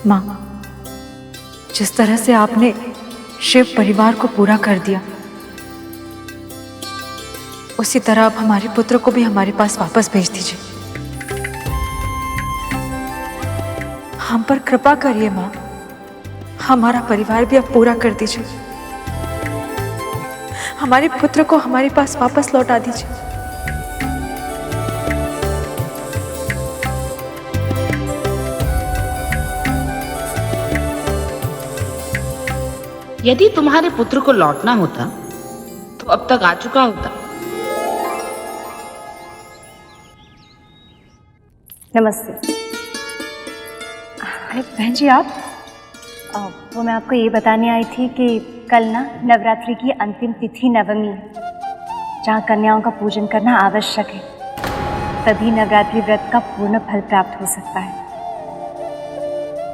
माँ, जिस तरह से आपने शिव परिवार को पूरा कर दिया, उसी तरह आप हमारे पुत्र को भी हमारे पास वापस भेज दीजिए। हम पर कृपा करिए माँ, हमारा परिवार भी अब पूरा कर दीजिए। हमारे पुत्र को हमारे पास वापस लौटा दीजिए।
यदि तुम्हारे पुत्र को लौटना होता तो अब तक आ चुका होता।
नमस्ते। अरे बहन जी आप, वो मैं आपको ये बताने आई थी कि कल ना नवरात्रि की अंतिम तिथि नवमी है, जहाँ कन्याओं का पूजन करना आवश्यक है, तभी नवरात्रि व्रत का पूर्ण फल प्राप्त हो सकता है।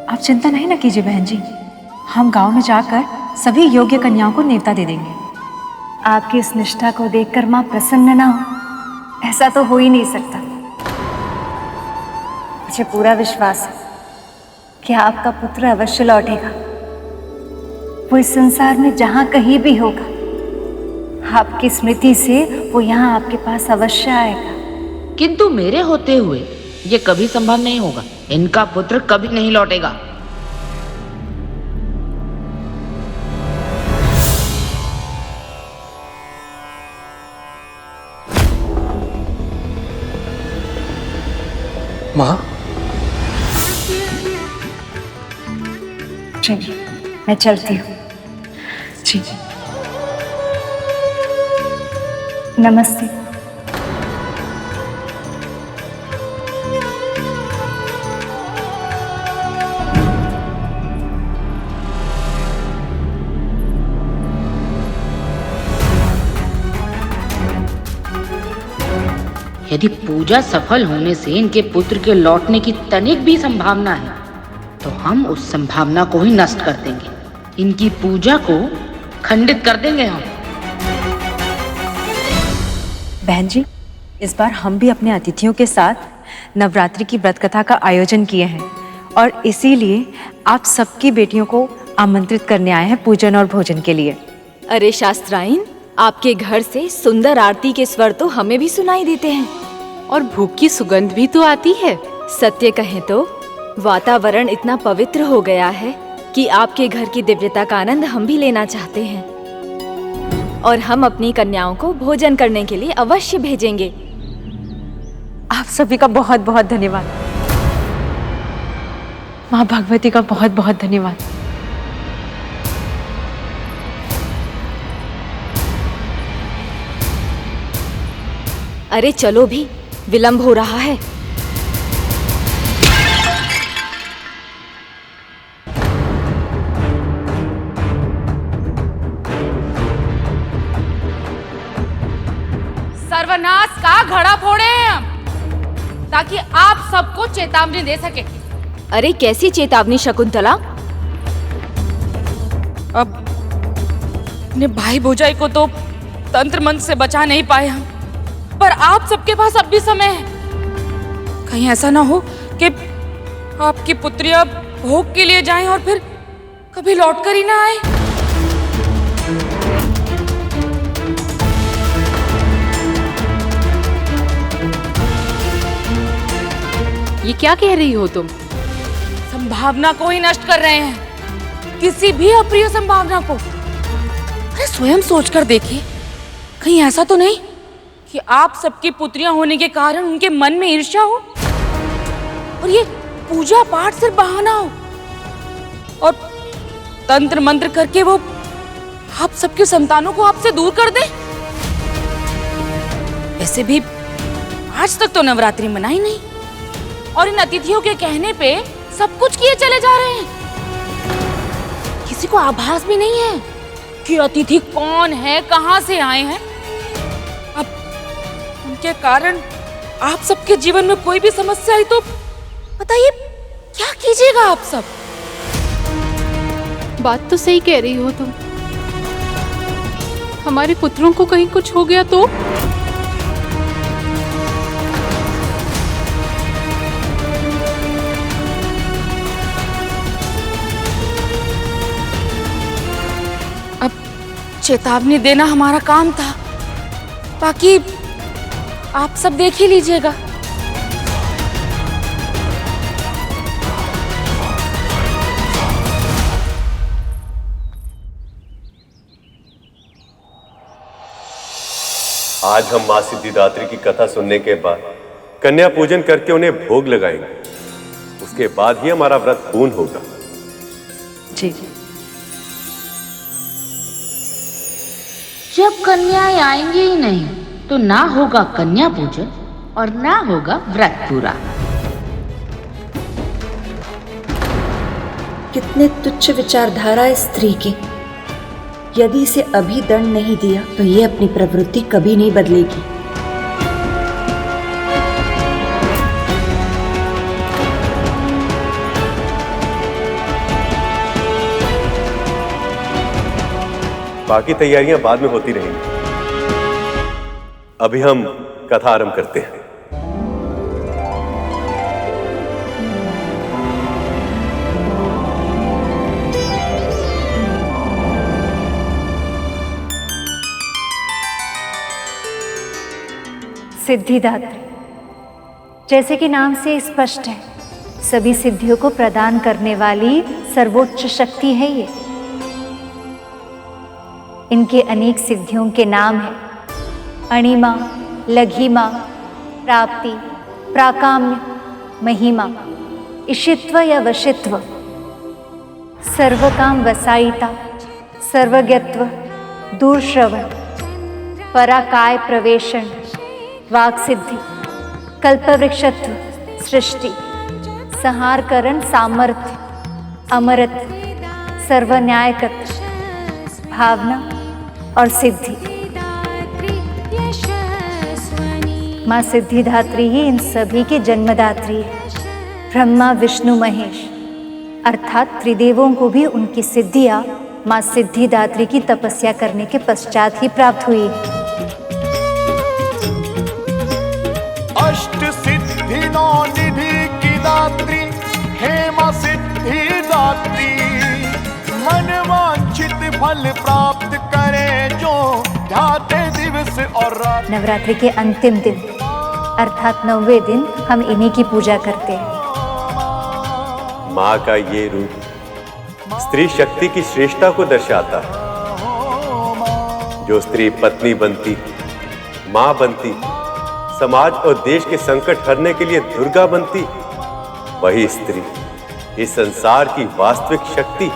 आप चिंता नहीं ना कीजिए बहन जी, हम गांव में जाकर सभी योग्य कन्याओं को न्योता दे देंगे।
आपकी इस निष्ठा को देखकर माँ प्रसन्न ना हो, ऐसा तो हो ही नहीं सकता। मुझे पूरा विश्वास है कि आपका पुत्र अवश्य लौटेगा। वो इस संसार में जहां कहीं भी होगा, आपकी स्मृति से वो यहाँ आपके पास अवश्य आएगा।
किंतु मेरे होते हुए ये कभी संभव नहीं होगा। इनका पुत्र कभी नहीं लौटेगा।
माँ,
चलिए मैं चलती हूँ।
जी
नमस्ते।
यदि पूजा सफल होने से इनके पुत्र के लौटने की तनिक भी संभावना है तो हम उस संभावना को ही नष्ट कर देंगे। इनकी पूजा को खंडित कर देंगे हम।
बहन जी, इस बार हम भी अपने अतिथियों के साथ नवरात्रि की व्रत कथा का आयोजन किए हैं और इसीलिए आप सबकी बेटियों को आमंत्रित करने आए हैं पूजन और भोजन के लिए।
अरे शास्त्राइन, आपके घर से सुंदर आरती के स्वर तो हमें भी सुनाई देते हैं और भूख की सुगंध भी तो आती है। सत्य कहें तो वातावरण इतना पवित्र हो गया है कि आपके घर की दिव्यता का आनंद हम भी लेना चाहते हैं और हम अपनी कन्याओं को भोजन करने के लिए अवश्य भेजेंगे।
आप सभी का बहुत बहुत धन्यवाद। माँ भगवती का बहुत बहुत धन्यवाद।
अरे चलो भी, विलंब हो रहा है।
सर्वनाश का घड़ा फोड़े हैं हम, ताकि आप सबको चेतावनी दे सके।
अरे कैसी चेतावनी शकुंतला?
अब अपने भाई भौजाई को तो तंत्र मंत्र से बचा नहीं पाए हम, पर आप सबके पास अब भी समय है। कहीं ऐसा ना हो कि आपकी पुत्रियां भोग के लिए जाएं और फिर कभी लौट कर ही ना आए।
ये क्या कह रही हो तुम?
संभावना को ही नष्ट कर रहे हैं, किसी भी अप्रिय संभावना को। अरे स्वयं सोचकर देखिए, कहीं ऐसा तो नहीं कि आप सबकी पुत्रियां होने के कारण उनके मन में ईर्ष्या हो और ये पूजा पाठ सिर्फ बहाना हो और तंत्र मंत्र करके वो आप सबके संतानों को आपसे दूर कर दे। वैसे भी आज तक तो नवरात्रि मनाई नहीं और इन अतिथियों के कहने पे सब कुछ किए चले जा रहे हैं। किसी को आभास भी नहीं है कि अतिथि कौन है, कहां से आए हैं। अब उनके कारण आप सबके जीवन में कोई भी समस्या आई तो बताइए क्या कीजिएगा आप सब?
बात तो सही कह रही हो तुम। हमारे पुत्रों को कहीं कुछ हो गया तो?
चेतावनी देना हमारा काम था, बाकी आप सब देख ही लीजिएगा।
आज हम मां सिद्धिदात्री की कथा सुनने के बाद कन्या पूजन करके उन्हें भोग लगाएंगे। उसके बाद ही हमारा व्रत पूर्ण होगा।
जी। जब कन्याएं आएंगी ही नहीं तो ना होगा कन्या पूजन और ना होगा व्रत पूरा।
कितने तुच्छ विचारधारा है स्त्री की। यदि इसे अभी दंड नहीं दिया तो ये अपनी प्रवृत्ति कभी नहीं बदलेगी।
बाकी तैयारियां बाद में होती रहेंगी। अभी हम कथा आरंभ करते हैं।
सिद्धिदात्री, जैसे कि नाम से स्पष्ट है, सभी सिद्धियों को प्रदान करने वाली सर्वोच्च शक्ति है ये। इनके अनेक सिद्धियों के नाम हैं अणिमा, लघिमा, प्राप्ति, प्राकाम्य, महिमा, इशित्व या वशित्व, सर्वकाम वसायिता, सर्वज्ञत्व, दूरश्रवण, पराकाय प्रवेशण, वाक सिद्धि, कल्पवृक्षत्व, सृष्टि, संहारकरण सामर्थ्य, अमरत्व, सर्वन्यायकत्व, भावना और सिद्धि। माँ सिद्धिदात्री ही इन सभी की जन्मदात्री है। ब्रह्मा, विष्णु, महेश अर्थात त्रिदेवों को भी उनकी सिद्धियाँ माँ सिद्धिदात्री की तपस्या करने के पश्चात ही प्राप्त हुई है।
अष्ट सिद्धि नौ निधि की दात्री हे मां सिद्धिदात्री, मन वांछित फल प्राप्त करे जो ध्याते दिवस और रात।
नवरात्रि के अंतिम दिन अर्थात 9वें दिन हम इन्हीं की पूजा करते हैं।
मां का ये रूप स्त्री शक्ति की श्रेष्ठता को दर्शाता है। जो स्त्री पत्नी बनती, मां बनती, समाज और देश के संकट हरने के लिए दुर्गा बनती, वही स्त्री इस संसार की वास्तविक शक्ति।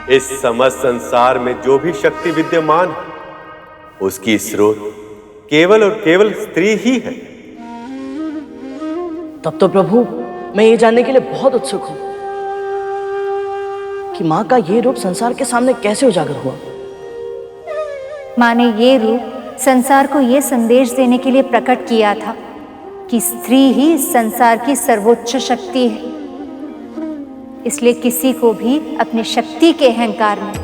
इस समस्त संसार में जो भी शक्ति विद्यमान है, उसकी स्रोत केवल और केवल स्त्री ही है।
तब तो प्रभु, मैं ये जानने के लिए बहुत उत्सुक हूं कि माँ का ये रूप संसार के सामने कैसे उजागर हुआ।
माँ ने ये रूप संसार को ये संदेश देने के लिए प्रकट किया था कि स्त्री ही इस संसार की सर्वोच्च शक्ति है। इसलिए किसी को भी अपनी शक्ति के अहंकार में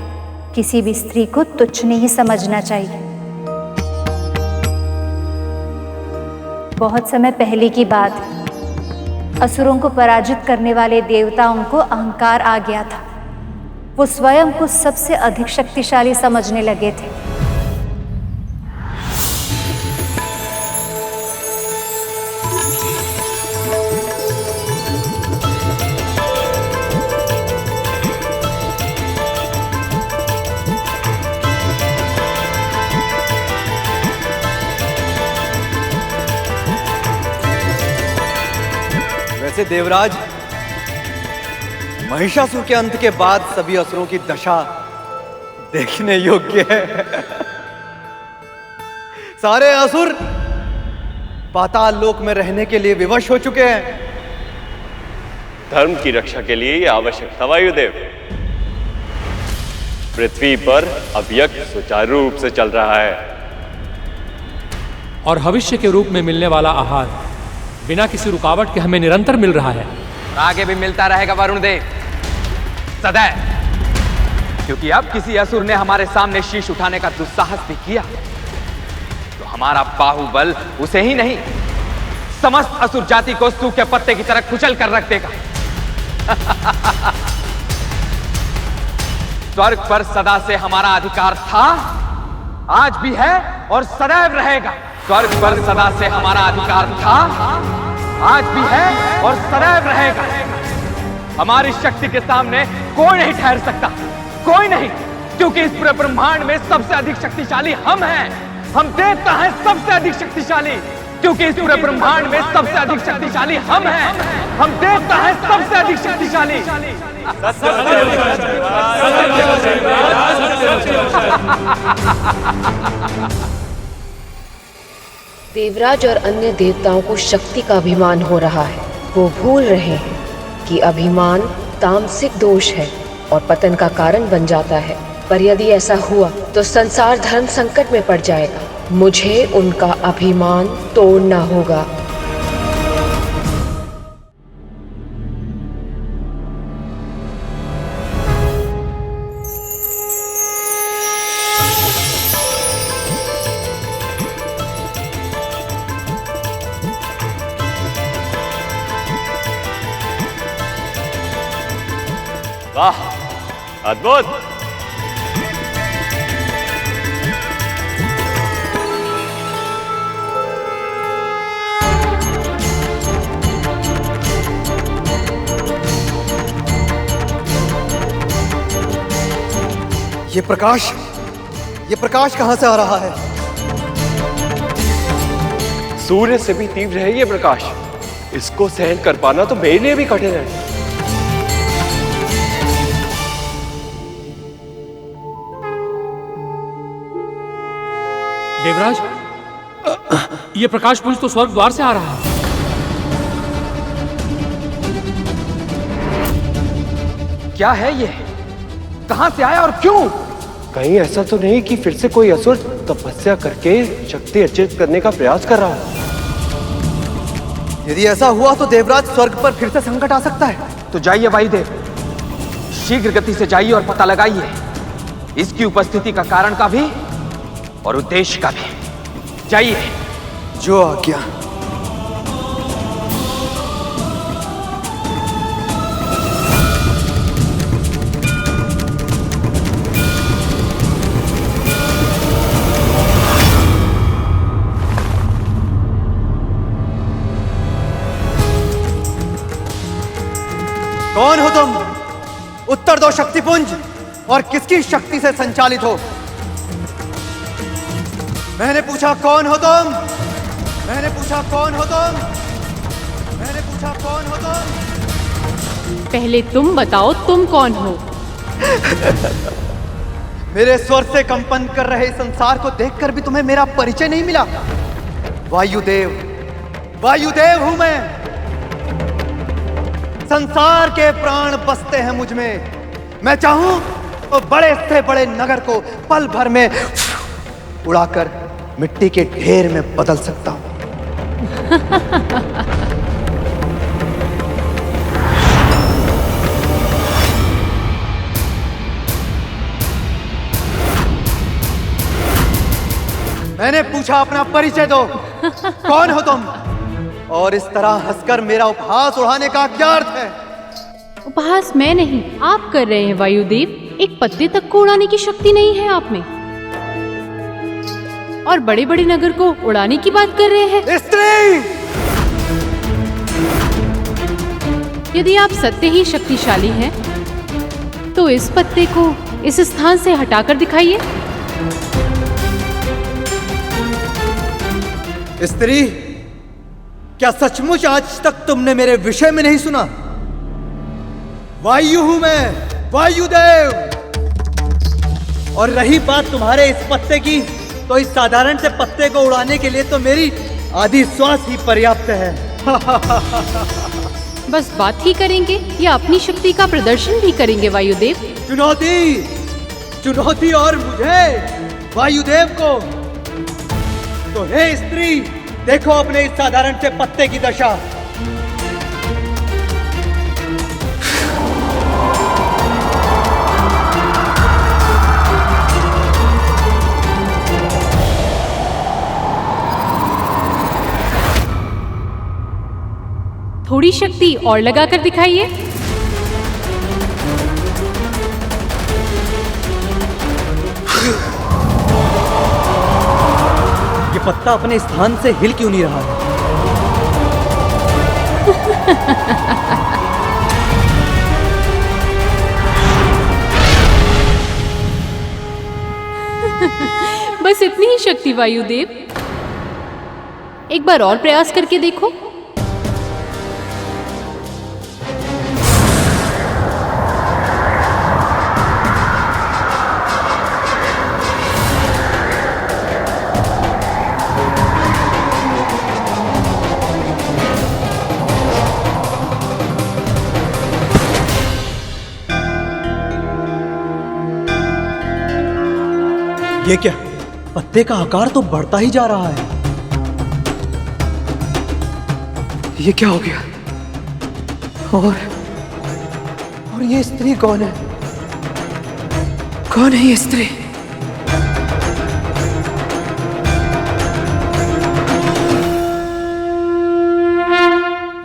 किसी भी स्त्री को तुच्छ नहीं समझना चाहिए। बहुत समय पहले की बात है, असुरों को पराजित करने वाले देवताओं को अहंकार आ गया था। वो स्वयं को सबसे अधिक शक्तिशाली समझने लगे थे।
वैसे देवराज, महिषासुर के अंत के बाद सभी असुरों की दशा देखने योग्य है। सारे असुर पाताल लोक में रहने के लिए विवश हो चुके हैं।
धर्म की रक्षा के लिए यह आवश्यक था वायुदेव। पृथ्वी पर अब यज्ञ सुचारू रूप से चल रहा है
और भविष्य के रूप में मिलने वाला आहार बिना किसी रुकावट के हमें निरंतर मिल रहा है।
आगे भी मिलता रहेगा वरुण देव, सदैव। क्योंकि अब किसी असुर ने हमारे सामने शीश उठाने का दुस्साहस भी किया तो हमारा बाहुबल उसे ही नहीं, समस्त असुर जाति को सूखे पत्ते की तरह कुचल कर रख देगा। स्वर्ग पर सदा से हमारा अधिकार था, आज भी है और सदैव रहेगा। स्वर्ग पर सदा से हमारा अधिकार था, आज भी है और सदैव रहेगा। हमारी शक्ति के सामने कोई नहीं ठहर सकता, कोई नहीं, क्योंकि इस पूरे ब्रह्मांड में सबसे अधिक शक्तिशाली हम हैं। हम देवता हैं सबसे अधिक शक्तिशाली, क्योंकि इस पूरे ब्रह्मांड में सबसे अधिक शक्तिशाली हम हैं। हम देवता हैं सबसे अधिक शक्तिशाली।
देवराज और अन्य देवताओं को शक्ति का अभिमान हो रहा है। वो भूल रहे हैं कि अभिमान तामसिक दोष है और पतन का कारण बन जाता है। पर यदि ऐसा हुआ तो संसार धर्म संकट में पड़ जाएगा। मुझे उनका अभिमान तोड़ना होगा।
वाह, अद्भुत।
ये प्रकाश कहां से आ रहा है?
सूर्य से भी तीव्र है ये प्रकाश। इसको सहन कर पाना तो मेरे लिए भी कठिन है।
देवराज, ये प्रकाश पुंज तो स्वर्ग द्वार से आ रहा है।
क्या है ये? कहां से आया और क्यों?
कहीं ऐसा तो नहीं कि फिर से कोई असुर तपस्या करके शक्ति अर्जित करने का प्रयास कर रहा है?
यदि ऐसा हुआ तो देवराज स्वर्ग पर फिर से संकट आ सकता है।
तो जाइए वायुदेव, शीघ्र गति से जाइए और पता लगाइए इसकी उपस्थिति का कारण का भी और उद्देश्य का भी। जाइए।
जो आज्ञा। कौन हो तुम? उत्तर दो शक्तिपुंज, और किसकी शक्ति से संचालित हो? मैंने पूछा कौन हो तुम? मैंने पूछा कौन हो तुम? मैंने पूछा कौन हो तुम?
पहले तुम बताओ तुम कौन हो?
मेरे स्वर से कंपन कर रहे संसार को देखकर भी तुम्हें मेरा परिचय नहीं मिला? वायुदेव, वायुदेव हूं मैं। संसार के प्राण बसते हैं मुझ में। मैं चाहूं तो बड़े से बड़े नगर को पल भर में उड़ाकर मिट्टी के ढेर में बदल सकता हूं। मैंने पूछा अपना परिचय दो, कौन हो तुम? और इस तरह हंसकर मेरा उपहास उड़ाने का क्या अर्थ है?
उपहास मैं नहीं, आप कर रहे हैं वायुदेव। एक पत्ते तक को उड़ाने की शक्ति नहीं है आप में, और बड़े बड़े नगर को उड़ाने की बात कर रहे हैं।
स्त्री!
यदि आप सत्य ही शक्तिशाली हैं, तो इस पत्ते को इस स्थान से हटाकर दिखाइए।
स्त्री, क्या सचमुच आज तक तुमने मेरे विषय में नहीं सुना? वायु हूं मैं, वायुदेव। और रही बात तुम्हारे इस पत्ते की, तो इस साधारण से पत्ते को उड़ाने के लिए तो मेरी आधी श्वास ही पर्याप्त है।
बस बात ही करेंगे या अपनी शक्ति का प्रदर्शन भी करेंगे वायुदेव?
चुनौती, चुनौती और मुझे, वायुदेव को। तो हे स्त्री, देखो अपने इस साधारण से पत्ते की दशा।
थोड़ी शक्ति और लगाकर दिखाइए।
पत्ता अपने स्थान से हिल क्यों नहीं रहा है?
बस इतनी ही शक्ति वायुदेव। एक बार और प्रयास करके देखो।
ये क्या? पत्ते का आकार तो बढ़ता ही जा रहा है। ये क्या हो गया? और ये स्त्री कौन है? कौन है ये स्त्री?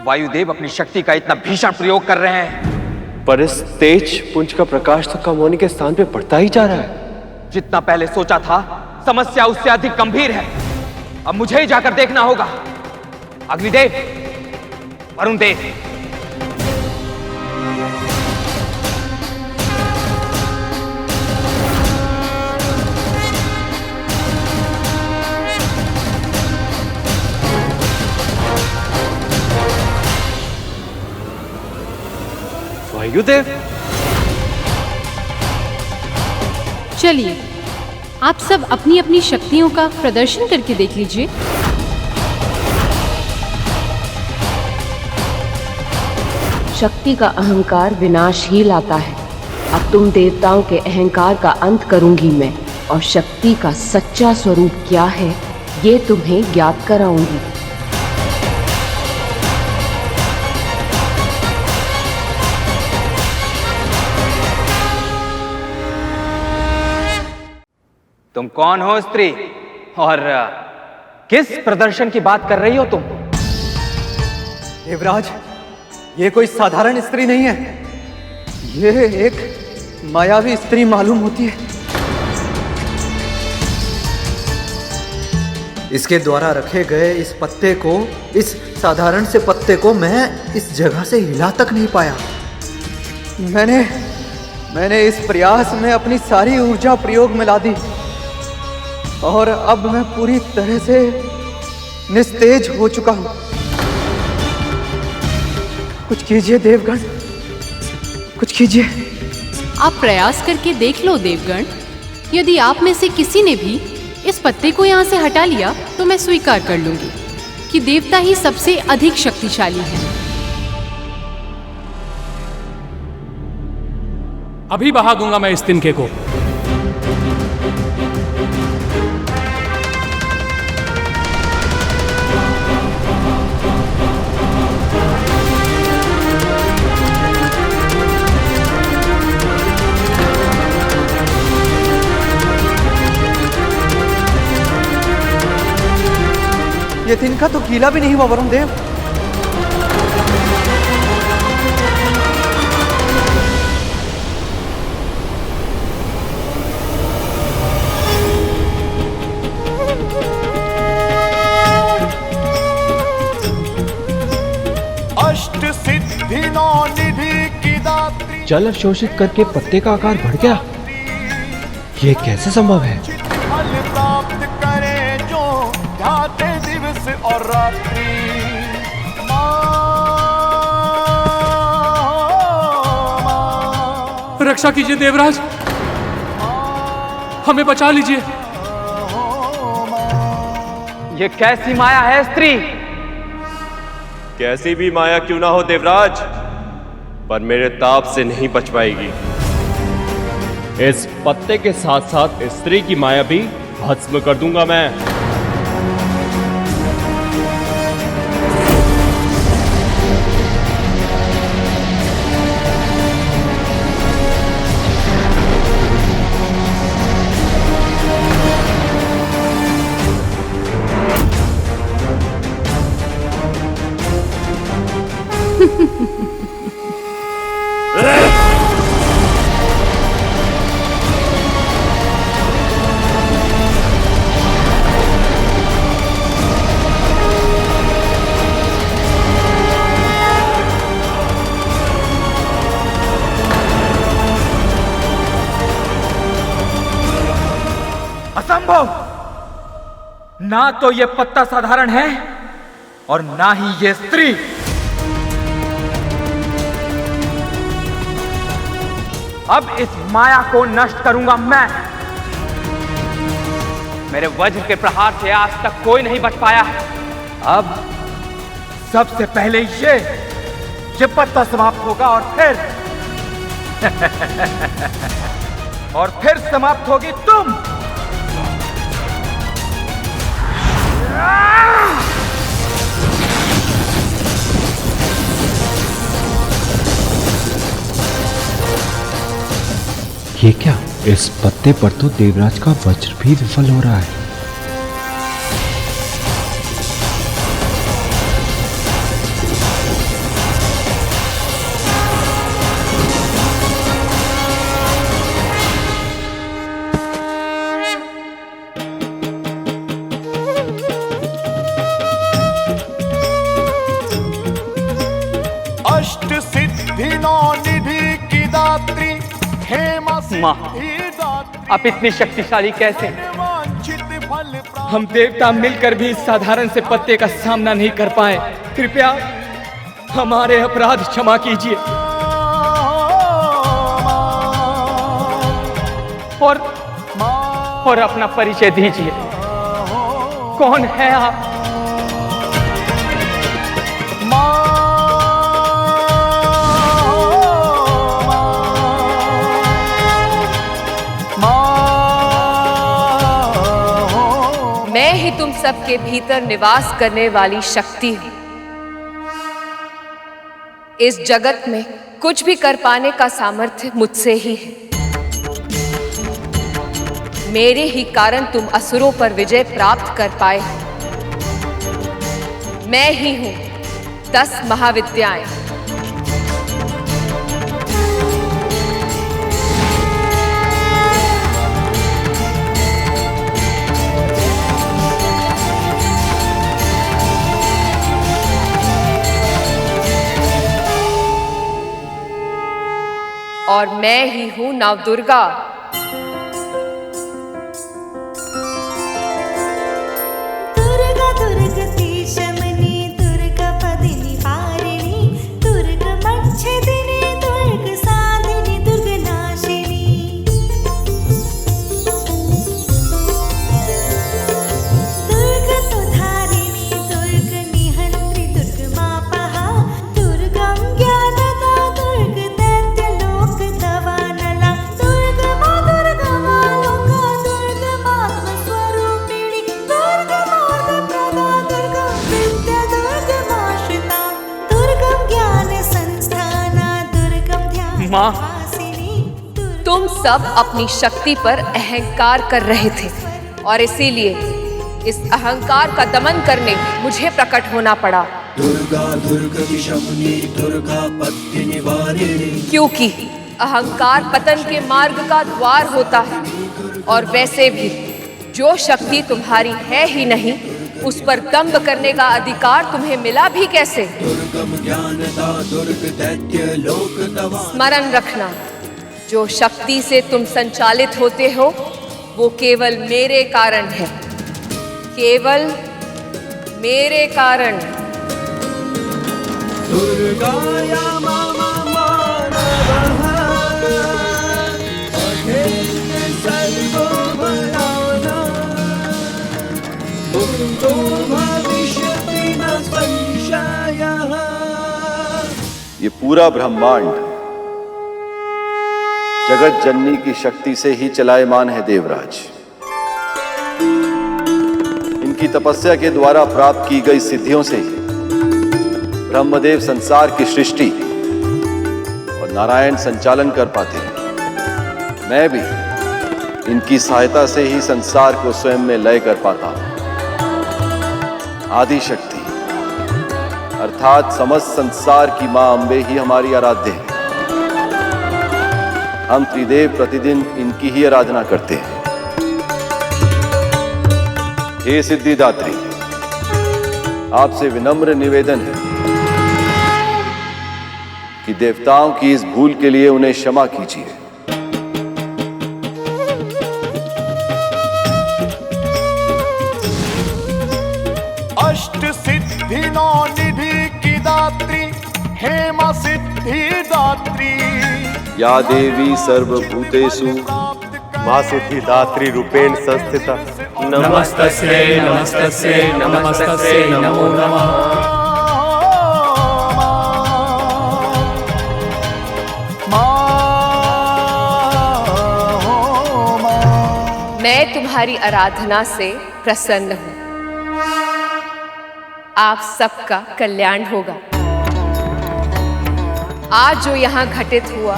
वायुदेव अपनी शक्ति का इतना भीषण प्रयोग कर रहे हैं,
पर इस तेज पुंज का प्रकाश तो कम होने के स्थान पे बढ़ता ही जा रहा है।
जितना पहले सोचा था, समस्या उससे अधिक गंभीर है। अब मुझे ही जाकर देखना होगा। अग्निदेव, वरुण देव,
वायुदेव,
चलिए आप सब अपनी अपनी शक्तियों का प्रदर्शन करके देख लीजिए।
शक्ति का अहंकार विनाश ही लाता है। अब तुम देवताओं के अहंकार का अंत करूंगी मैं, और शक्ति का सच्चा स्वरूप क्या है ये तुम्हें ज्ञात कराऊंगी।
तुम कौन हो स्त्री, और किस प्रदर्शन की बात कर रही हो तुम?
देवराज, ये कोई साधारण स्त्री नहीं है। ये एक मायावी स्त्री मालूम होती है। इसके द्वारा रखे गए इस पत्ते को, इस साधारण से पत्ते को मैं इस जगह से हिला तक नहीं पाया। मैंने इस प्रयास में अपनी सारी ऊर्जा प्रयोग में ला दी, और अब मैं पूरी तरह से निस्तेज हो चुका हूं। कुछ कीजिए देवगण, कुछ कीजिए।
आप प्रयास करके देख लो देवगण। यदि आप में से किसी ने भी इस पत्ते को यहाँ से हटा लिया तो मैं स्वीकार कर लूंगी कि देवता ही सबसे अधिक शक्तिशाली है।
अभी बहा दूंगा मैं इस तिनके को।
ये तिनका तो गीला भी नहीं हुआ वरुण देव।
अष्ट सिद्धि नौ निधि की दात्री।
जल अवशोषित करके पत्ते का आकार बढ़ गया, ये कैसे संभव है?
फल प्राप्त करे जो ध्याते दिवस और रात्रि।
रक्षा कीजिए देवराज, हमें बचा लीजिए।
ये कैसी माया है स्त्री?
कैसी भी माया क्यों ना हो देवराज, पर मेरे ताप से नहीं बच पाएगी।
इस पत्ते के साथ साथ स्त्री की माया भी भस्म कर दूंगा मैं।
असंभव। ना तो ये पत्ता साधारण है और ना ही ये स्त्री। अब इस माया को नष्ट करूंगा मैं। मेरे वज्र के प्रहार से आज तक कोई नहीं बच पाया। अब सबसे पहले ये पत्ता समाप्त होगा और फिर समाप्त होगी तुम।
ये क्या? इस पत्ते पर तो देवराज का वज्र भी विफल हो रहा है।
अष्ट सिद्धि नौ निधि की दात्री हेमा
माँ, आप इतनी शक्तिशाली कैसे? हम देवता मिलकर भी इस साधारण से पत्ते का सामना नहीं कर पाए। कृपया हमारे अपराध क्षमा कीजिए और अपना परिचय दीजिए। कौन है आप?
मैं ही तुम सबके भीतर निवास करने वाली शक्ति हूं। इस जगत में कुछ भी कर पाने का सामर्थ्य मुझसे ही है। मेरे ही कारण तुम असुरों पर विजय प्राप्त कर पाए। मैं ही हूं 10 महाविद्याएं। और मैं ही हूं नवदुर्गा।
दुर्गा दुर्गति शमनी, दुर्गा पदिनी पारिणी, दुर्गा मच्छदिनी, दुर्गा साधिनी, दुर्गा नाशिनी। दुर्गा सुधारिणी, दुर्गा निहंत्री, दुर्गा मापहा, दुर्गा ज्ञानदा, दुर्गा दैत्यलोक दवानला, दुर्गा मां दुर्गा मां लोका, दुर्गा मात्म स्वरूपिणी, दुर्गा मोद प्रदा, दुर्गा विद्या, दुर्गा माश्रिता, दुर्गा ज्ञान संस्थाना, दुर्गा ध्यान
माँ,
तुम सब अपनी शक्ति पर अहंकार कर रहे थे और इसीलिए इस अहंकार का दमन करने मुझे प्रकट होना पड़ा।
दुर्गा दुर्गति शमनी, दुर्गा पत्ति निवारिणी।
क्योंकि अहंकार पतन के मार्ग का द्वार होता है और वैसे भी जो शक्ति तुम्हारी है ही नहीं, उस पर दंभ करने का अधिकार तुम्हें मिला भी कैसे?
दुर्गम ज्ञानदा, दुर्ग दैत्य लोक दवा।
स्मरण रखना, जो शक्ति से तुम संचालित होते हो वो केवल मेरे कारण है, केवल मेरे कारण।
दुर्गाया मामा मानवः, अखेते सर्वो भयानः, मुक्तो भविष्यति न संशयः।
ये पूरा ब्रह्मांड जगत जननी की शक्ति से ही चलायमान है देवराज। इनकी तपस्या के द्वारा प्राप्त की गई सिद्धियों से ही ब्रह्मदेव संसार की सृष्टि और नारायण संचालन कर पाते हैं। मैं भी इनकी सहायता से ही संसार को स्वयं में लय कर पाता हूं। आदि शक्ति अर्थात समस्त संसार की मां अम्बे ही हमारी आराध्य है। हम त्रिदेव प्रतिदिन इनकी ही आराधना करते हैं। हे सिद्धिदात्री, आपसे विनम्र निवेदन है कि देवताओं की इस भूल के लिए उन्हें क्षमा कीजिए।
सिद्धिदात्री
या देवी सर्वभूतेषु
माँ सिद्धिदात्री रूपेण संस्थिता
नमस्तस्यै नमस्तस्यै नमस्तस्यै नमो नमः।
मैं तुम्हारी आराधना से प्रसन्न हूँ। आप सबका कल्याण होगा। आज जो यहाँ घटित हुआ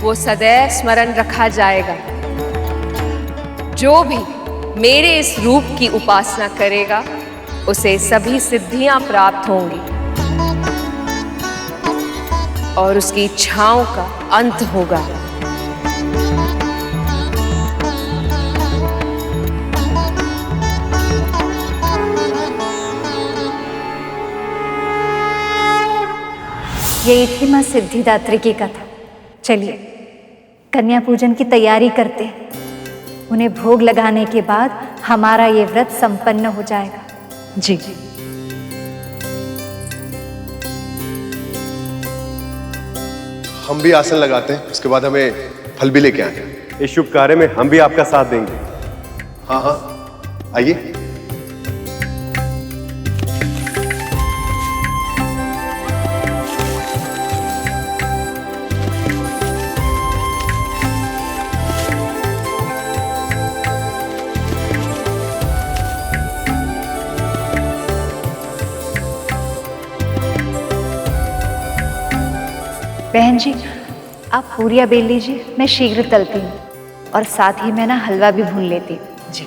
वो सदैव स्मरण रखा जाएगा। जो भी मेरे इस रूप की उपासना करेगा उसे सभी सिद्धियां प्राप्त होंगी और उसकी इच्छाओं का अंत होगा।
यही थी माँ सिद्धिदात्री की कथा। चलिए कन्या पूजन की तैयारी करते हैं। उन्हें भोग लगाने के बाद हमारा ये व्रत संपन्न हो जाएगा।
जी
हम भी आसन लगाते हैं, उसके बाद हमें फल भी लेके आए।
इस शुभ कार्य में हम भी आपका साथ देंगे।
हाँ हाँ आइए।
बहन जी आप पूरियाँ बेल लीजिए, मैं शीघ्र तलती हूँ और साथ ही मैं ना हलवा भी भून लेती हूँ।
जी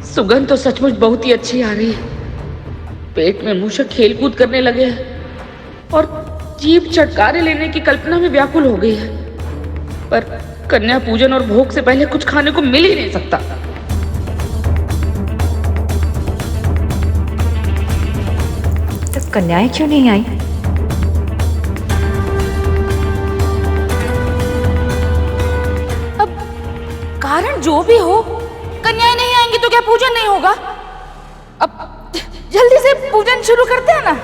सुगंध तो सचमुच बहुत ही अच्छी आ रही है। पेट में मूषक खेल कूद करने लगे हैं और जीभ चटकारे लेने की कल्पना में व्याकुल हो गई है। पर कन्या पूजन और भोग से पहले कुछ खाने को मिल ही नहीं सकता।
तो कन्याएं क्यों नहीं आई?
अब कारण जो भी हो, कन्याएं नहीं आएंगी तो क्या पूजन नहीं होगा? अब जल्दी से पूजन शुरू करते हैं ना।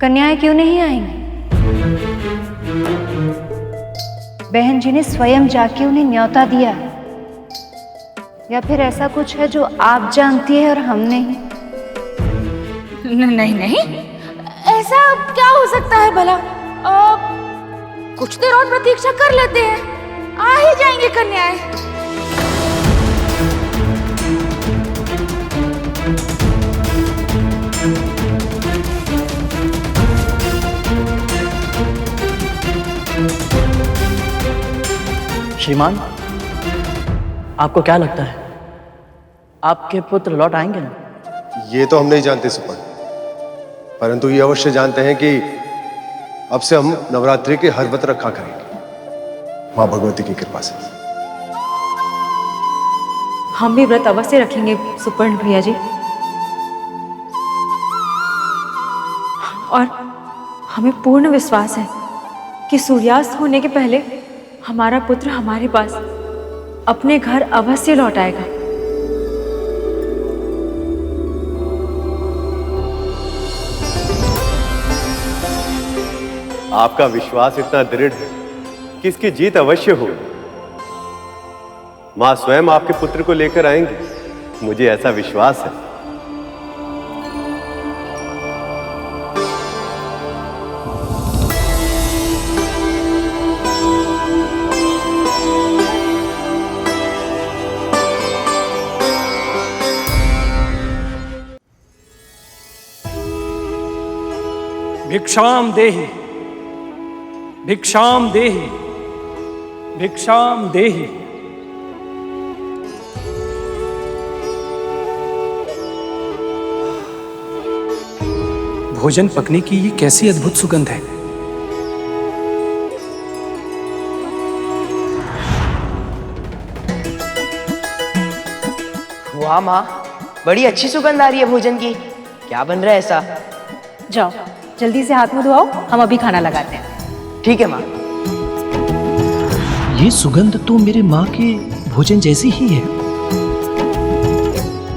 कन्याएं क्यों नहीं आएंगी? बहन जी ने स्वयं जाके उन्हें न्योता दिया है, या फिर ऐसा कुछ है जो आप जानती है और हम नहीं?
नहीं नहीं, ऐसा क्या हो सकता है भला? कुछ देर और प्रतीक्षा कर लेते हैं, आ ही जाएंगे कन्याएं।
श्रीमान, आपको क्या लगता है आपके पुत्र लौट आएंगे ना?
ये तो हम नहीं जानते सुपर्ण, परंतु ये अवश्य जानते हैं कि अब से हम नवरात्रि के हर व्रत रखा करेंगे मां भगवती की कृपा से।
हम भी व्रत अवश्य रखेंगे सुपर्ण भैया जी। और हमें पूर्ण विश्वास है कि सूर्यास्त होने के पहले हमारा पुत्र हमारे पास अपने घर अवश्य लौट आएगा।
आपका विश्वास इतना दृढ़ है कि इसकी जीत अवश्य होगी। मां स्वयं आपके पुत्र को लेकर आएंगे, मुझे ऐसा विश्वास है।
भिक्षाम देहि भिक्षाम देहि भिक्षाम देहि। भोजन पकने की ये कैसी अद्भुत सुगंध है।
वाह माँ, बड़ी अच्छी सुगंध आ रही है भोजन की। क्या बन रहा है ऐसा?
जाओ जल्दी से हाथ मुंह धोआओ, हम अभी खाना लगाते हैं।
ठीक है माँ।
ये सुगंध तो मेरे माँ के भोजन जैसी ही है,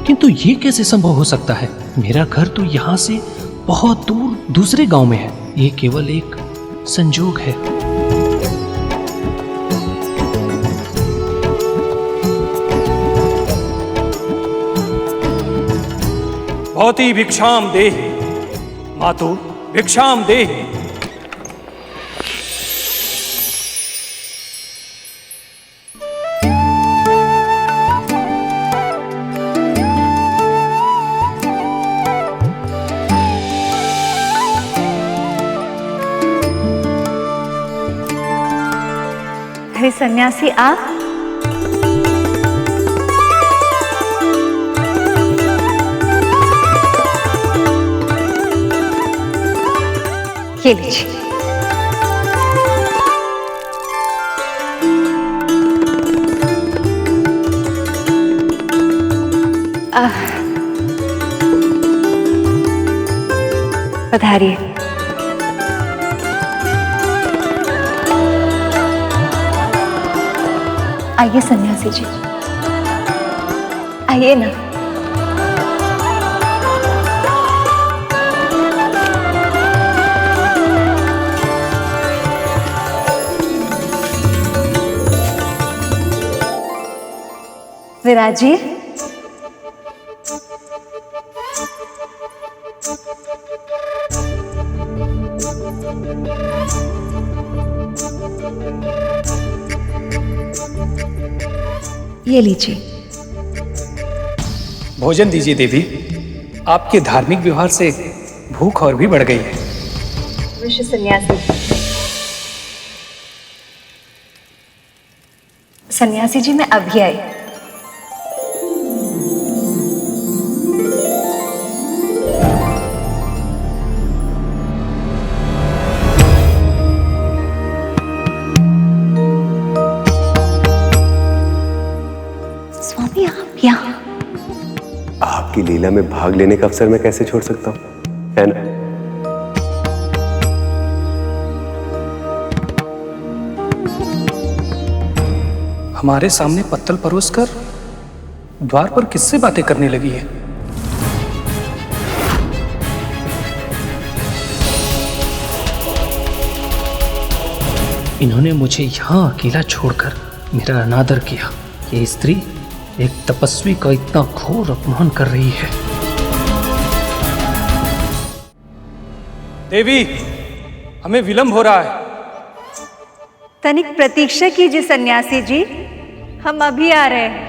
किंतु ये कैसे संभव हो सकता है? मेरा घर तो यहाँ से बहुत दूर दूसरे गांव में है। ये केवल एक संजोग है।
भवती भिक्षाम देहि मातु भिक्षाम देहि।
अरे सन्यासी आप, ये लीजिए। पधारिए। आइए सन्यासी जी, आइए ना। विराजिए। ये लीजिए।
भोजन दीजिए देवी। आपके धार्मिक व्यवहार से भूख और भी बढ़ गई है।
ऋषि सन्यासी। सन्यासी जी, मैं अभी आई। स्वामी आप यहाँ?
आपकी लीला में भाग लेने का अवसर मैं कैसे छोड़ सकता हूं, है ना?
हमारे सामने पत्तल परोसकर द्वार पर किससे बातें करने लगी है?
इन्होंने मुझे यहाँ अकेला छोड़कर मेरा अनादर किया। ये स्त्री एक तपस्वी का इतना घोर अपमान कर रही है।
देवी, हमें विलंब हो रहा है।
तनिक प्रतीक्षा कीजिए सन्यासी जी, हम अभी आ रहे हैं।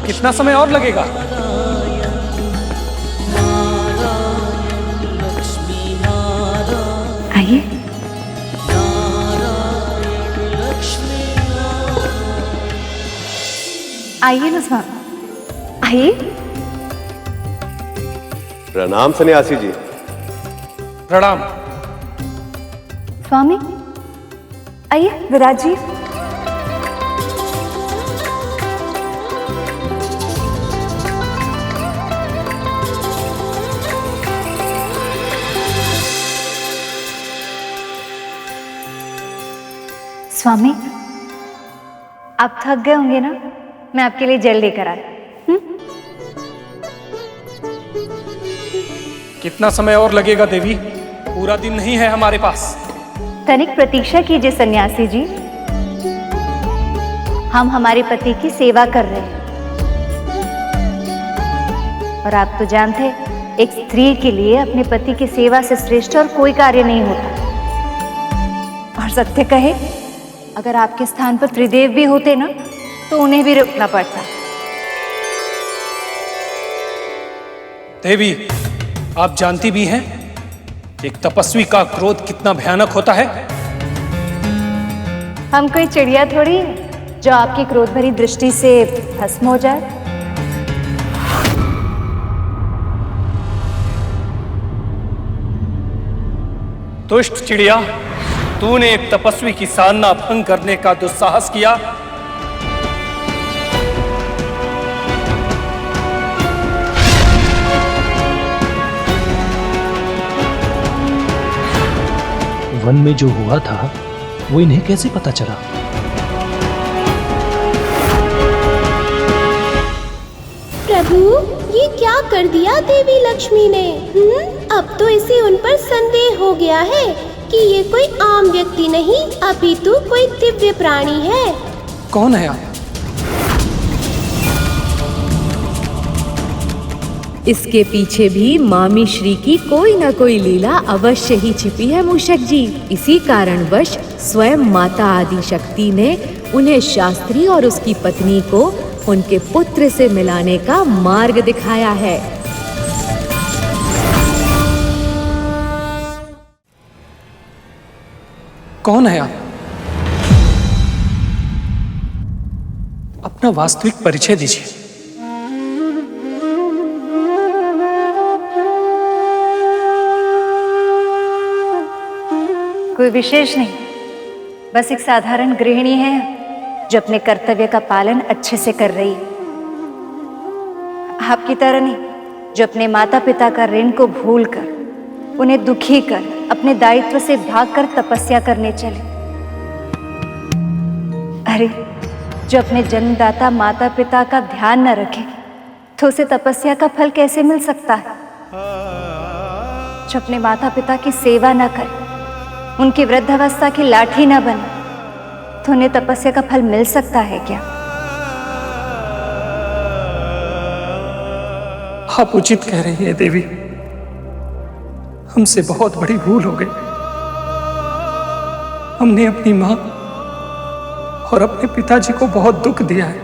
कितना समय और लगेगा?
आइए। आइए ना स्वामी, आइए।
प्रणाम सन्यासी जी।
प्रणाम।
स्वामी आइए, विराजिए। स्वामी, आप थक गए होंगे ना, मैं आपके लिए जल लेकर आई।
कितना समय और लगेगा देवी? पूरा दिन नहीं है हमारे पास।
तनिक प्रतीक्षा कीजिए सन्यासी जी, हम हमारे पति की सेवा कर रहे हैं। और आप तो जानते हैं, एक स्त्री के लिए अपने पति की सेवा से श्रेष्ठ और कोई कार्य नहीं होता। और सत्य कहे, अगर आपके स्थान पर त्रिदेव भी होते ना, तो उन्हें भी रुकना पड़ता।
देवी, आप जानती भी हैं एक तपस्वी का क्रोध कितना भयानक होता है।
हम कोई चिड़िया थोड़ी, जो आपकी क्रोध भरी दृष्टि से भस्म हो जाए।
दुष्ट चिड़िया, तूने एक तपस्वी की साधना भंग करने का दुस्साहस किया।
वन में जो हुआ था वो इन्हें कैसे पता चला?
प्रभु, ये क्या कर दिया देवी लक्ष्मी ने? अब तो इसे उन पर संदेह हो गया है कि ये कोई आम व्यक्ति नहीं अपितु कोई दिव्य प्राणी है।
कौन है आप?
इसके पीछे भी मामी श्री की कोई न कोई लीला अवश्य ही छिपी है मूषक जी। इसी कारणवश स्वयं माता आदि शक्ति ने उन्हें शास्त्री और उसकी पत्नी को उनके पुत्र से मिलाने का मार्ग दिखाया है।
कौन है आप? अपना वास्तविक परिचय दीजिए।
कोई विशेष नहीं, बस एक साधारण गृहिणी है जो अपने कर्तव्य का पालन अच्छे से कर रही है। आपकी तरह नहीं, जो अपने माता पिता का ऋण को भूलकर, उन्हें दुखी कर, अपने दायित्व से भागकर तपस्या करने चले। अरे, जो अपने जन्मदाता माता पिता का ध्यान न रखे तो उसे तपस्या का फल कैसे मिल सकता है? जो अपने माता पिता की सेवा न करे, उनकी वृद्धावस्था की लाठी न बने, तो उन्हें तपस्या का फल मिल सकता है क्या?
आप उचित कह रही हैं देवी, हमसे बहुत बड़ी भूल हो गई। हमने अपनी माँ और अपने पिताजी को बहुत दुख दिया है।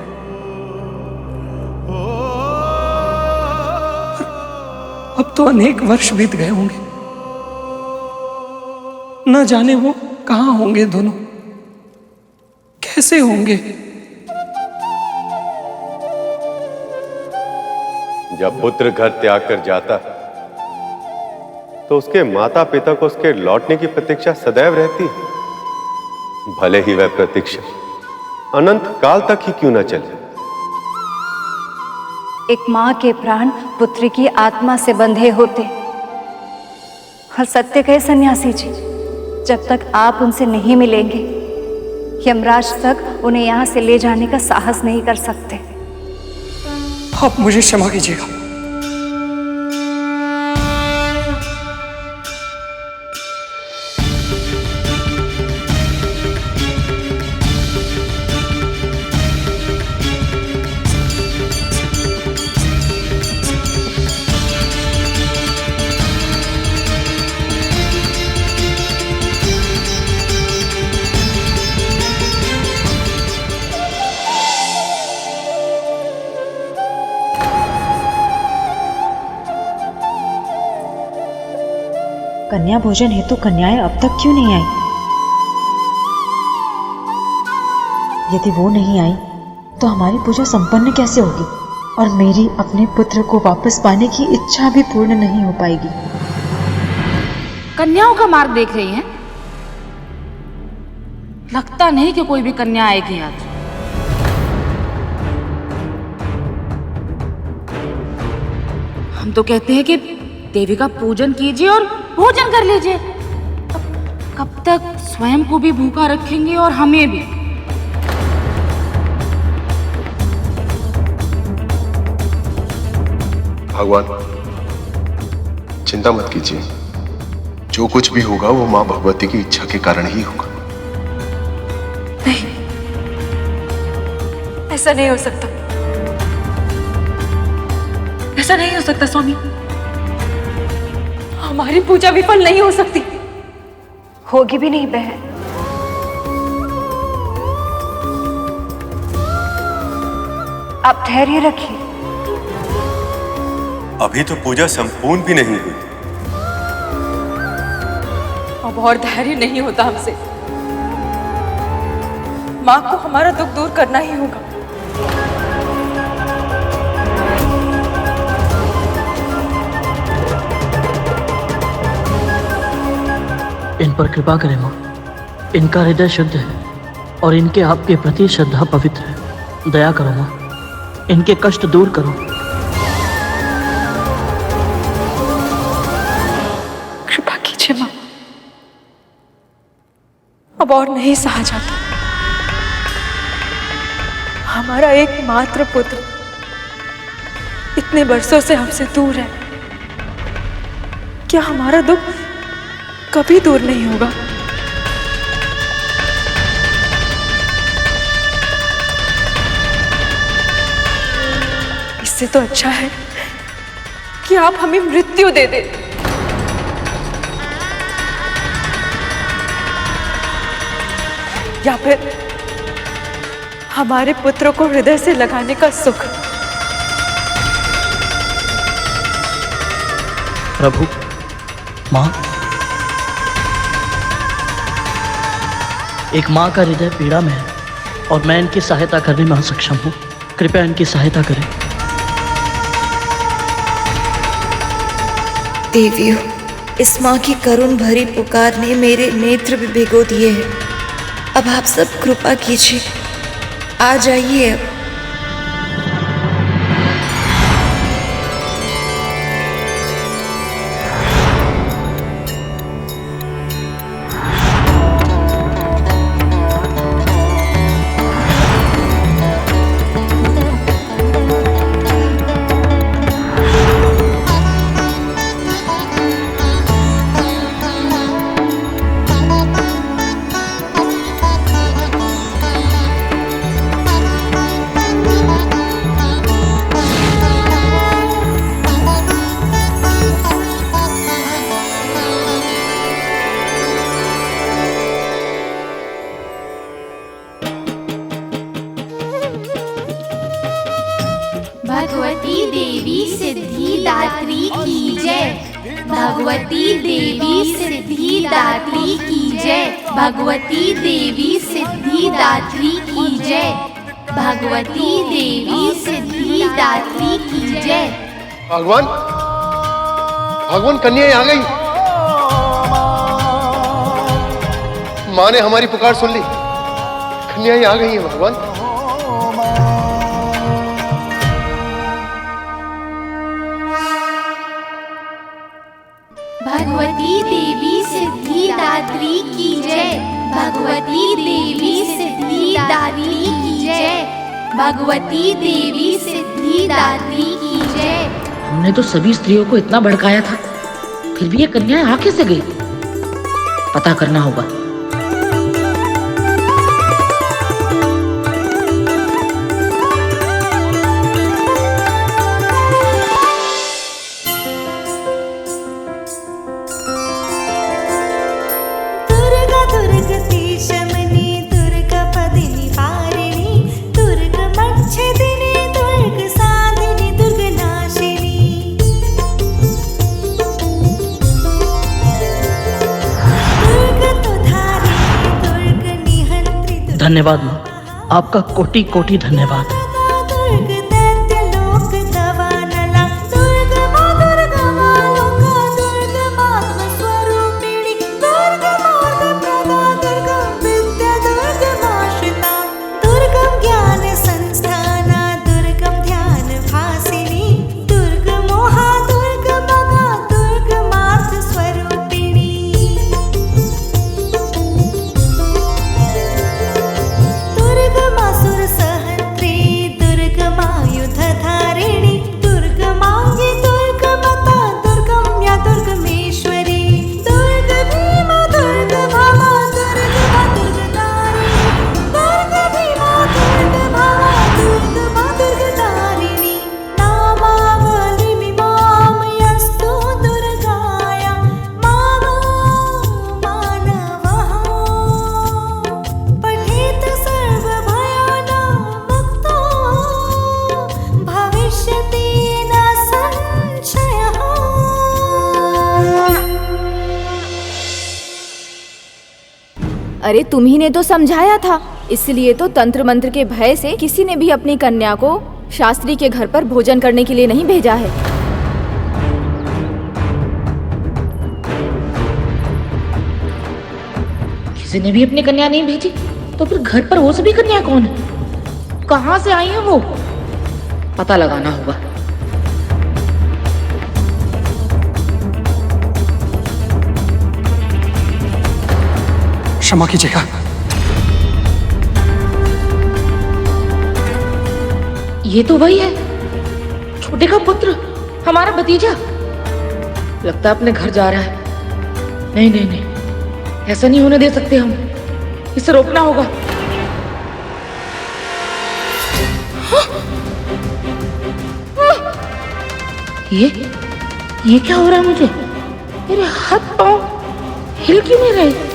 अब तो अनेक वर्ष बीत गए होंगे, न जाने वो कहाँ होंगे दोनों, कैसे होंगे।
जब पुत्र घर त्याग कर जाता तो उसके माता पिता को उसके लौटने की प्रतीक्षा सदैव रहती है, भले ही वह प्रतीक्षा अनंत काल तक ही क्यों न चले।
एक माँ के प्राण पुत्री की आत्मा से बंधे होते। और सत्य कहे सन्यासी जी, जब तक आप उनसे नहीं मिलेंगे, यमराज तक उन्हें यहाँ से ले जाने का साहस नहीं कर सकते।
आप मुझे क्षमा कीजिएगा।
कन्या भोजन हेतु कन्याएं अब तक क्यों नहीं आई? यदि वो नहीं आई तो हमारी पूजा संपन्न कैसे होगी और मेरी अपने पुत्र को वापस पाने की इच्छा भी पूर्ण नहीं हो पाएगी।
कन्याओं का मार्ग देख रही हैं? लगता नहीं कि कोई भी कन्या आएगी आज। हम तो कहते हैं कि देवी का पूजन कीजिए और भोजन कर लीजिए। कब तक स्वयं को भी भूखा रखेंगे और हमें भी।
भगवान, चिंता मत कीजिए, जो कुछ भी होगा वो मां भगवती की इच्छा के कारण ही होगा।
नहीं, ऐसा नहीं हो सकता। ऐसा नहीं हो सकता स्वामी। हमारी पूजा विफल नहीं हो सकती। होगी भी नहीं बहन। आप धैर्य रखिए।
अभी तो पूजा संपूर्ण भी नहीं हुई।
अब और धैर्य नहीं होता हमसे।
माँ को हमारा दुख दूर करना ही होगा।
इन पर कृपा करें माँ। इनका हृदय शुद्ध है और इनके आपके प्रति श्रद्धा पवित्र है। दया करो माँ, इनके कष्ट दूर करो।
कृपा कीजिए माँ, अब और नहीं सहा जाता। हमारा एकमात्र पुत्र इतने बरसों से हमसे दूर है। क्या हमारा दुख कभी दूर नहीं होगा? इससे तो अच्छा है कि आप हमें मृत्यु दे दें। या फिर हमारे पुत्र को हृदय से लगाने का सुख।
प्रभु, माँ, एक माँ का हृदय पीड़ा में है और मैं इनकी सहायता करने में असक्षम हूँ। कृपया इनकी सहायता करें।
देवियों, इस माँ की करुण भरी पुकार ने मेरे नेत्र भी भिगो दिए हैं। अब आप सब कृपा कीजिए, आ जाइए अब।
भगवती देवी सिद्धिदात्री की जय। भगवती देवी सिद्धिदात्री की जय। भगवती देवी सिद्धिदात्री की जय। भगवती देवी सिद्धिदात्री की जय।
भगवान, भगवान, कन्याएं आ गई। माँ ने हमारी पुकार सुन ली। कन्याएं आ गई हैं भगवान।
भगवती देवी सिद्धिदात्री की जय। भगवती देवी सिद्धिदात्री की जय। भगवती देवी सिद्धिदात्री की जय।
हमने तो सभी स्त्रियों को इतना भड़काया था, फिर भी ये कन्याएं आ कैसे गई? पता करना होगा।
धन्यवाद माँ, आपका कोटि कोटि धन्यवाद।
अरे तुम्ही ने तो समझाया था,
इसलिए तो तंत्र मंत्र के भय से किसी ने भी अपनी कन्या को शास्त्री के घर पर भोजन करने के लिए नहीं भेजा है।
किसी ने भी अपनी कन्या नहीं भेजी, तो फिर घर पर वो सभी कन्या कौन है? कहाँ से आई है वो? पता लगाना होगा।
क्षमा कीजिएगा।
ये तो वही है, छोटे का पुत्र, हमारा भतीजा। लगता है अपने घर जा रहा है। नहीं नहीं नहीं, ऐसा नहीं होने दे सकते हम, इसे रोकना होगा। ये क्या हो रहा है मुझे? मेरे हाथ पांव हिल क्यों नहीं रहे?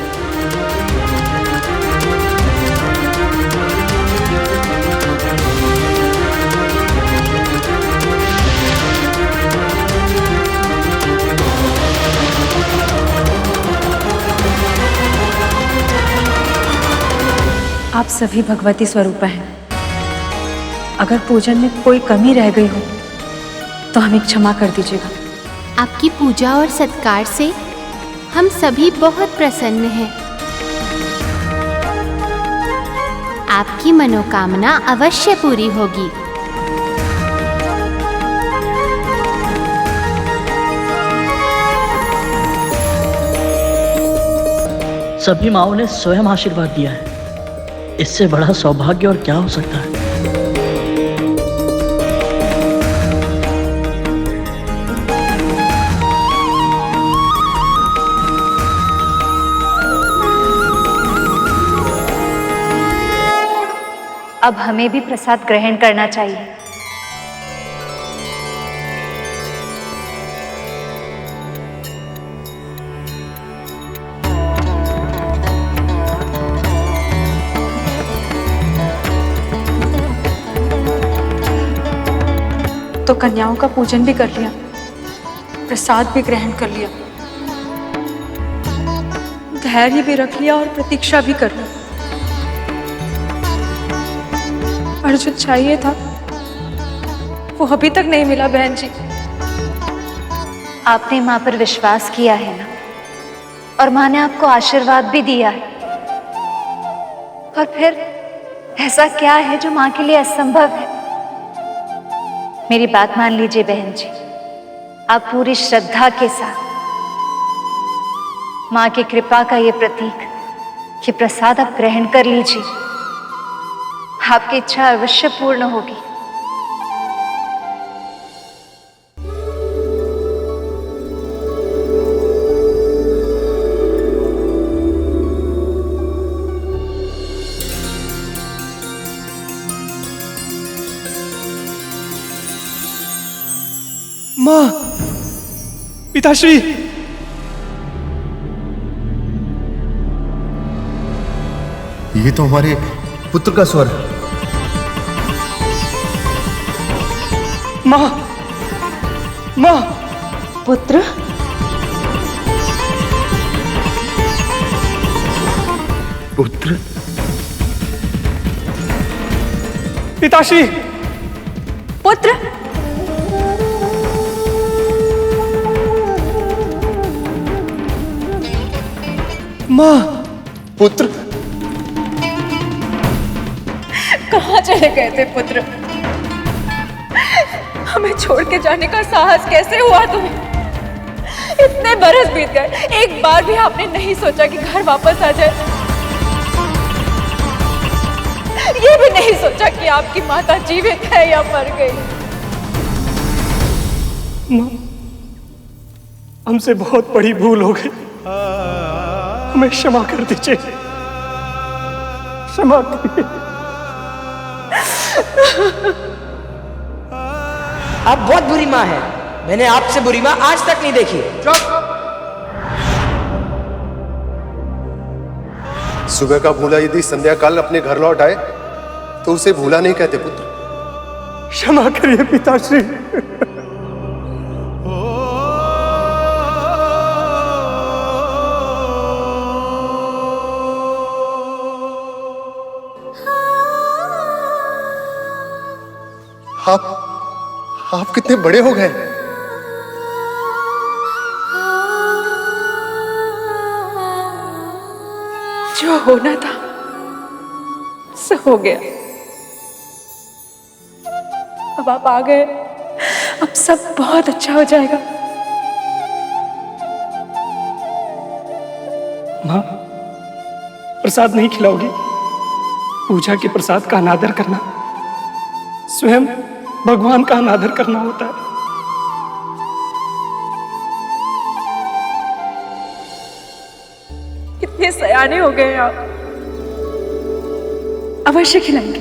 आप सभी भगवती स्वरूप हैं। अगर पूजन में कोई कमी रह गई हो तो हमें क्षमा कर दीजिएगा।
आपकी पूजा और सत्कार से हम सभी बहुत प्रसन्न हैं। आपकी मनोकामना अवश्य पूरी होगी।
सभी माँओं ने स्वयं आशीर्वाद दिया है। इससे बड़ा सौभाग्य और क्या हो सकता है?
अब हमें भी प्रसाद ग्रहण करना चाहिए।
तो कन्याओं का पूजन भी कर लिया, प्रसाद भी ग्रहण कर लिया, धैर्य भी रख लिया और प्रतीक्षा भी कर ली। और जो चाहिए था वो अभी तक नहीं मिला बहन जी।
आपने माँ पर विश्वास किया है ना, और माँ ने आपको आशीर्वाद भी दिया है। और फिर ऐसा क्या है जो माँ के लिए असंभव है? मेरी बात मान लीजिए बहन जी, आप पूरी श्रद्धा के साथ माँ की कृपा का ये प्रतीक, ये प्रसाद आप ग्रहण कर लीजिए। आपकी इच्छा अवश्य पूर्ण होगी।
माँ, पिताश्री,
ये तो हमारे पुत्र का स्वर है।
माँ, माँ,
पुत्र,
पुत्र,
पिताश्री,
पुत्र,
माँ,
पुत्र,
कहाँ चले गए थे पुत्र? हमें छोड़ के जाने का साहस कैसे हुआ तुम्हें? इतने बरस बीत गए, एक बार भी आपने नहीं सोचा कि घर वापस आ जाए। ये भी नहीं सोचा कि आपकी माता जीवित है या मर गई।
माँ, हमसे बहुत बड़ी भूल हो गई, हमें क्षमा कर दीजिए, क्षमा कीजिए।
आप बहुत बुरी माँ है। मैंने आपसे बुरी माँ आज तक नहीं देखी।
सुबह का भूला यदि संध्या काल अपने घर लौट आए तो उसे भूला नहीं कहते पुत्र।
क्षमा करिए पिताश्री।
आप कितने बड़े हो गए।
जो होना था सब हो गया। अब आप आ गए, अब सब बहुत अच्छा हो जाएगा।
माँ, प्रसाद नहीं खिलाओगी? पूजा के प्रसाद का अनादर करना स्वयं भगवान का अनादर करना होता है।
कितने सयाने हो गए आप। अवश्य खिलाएंगे।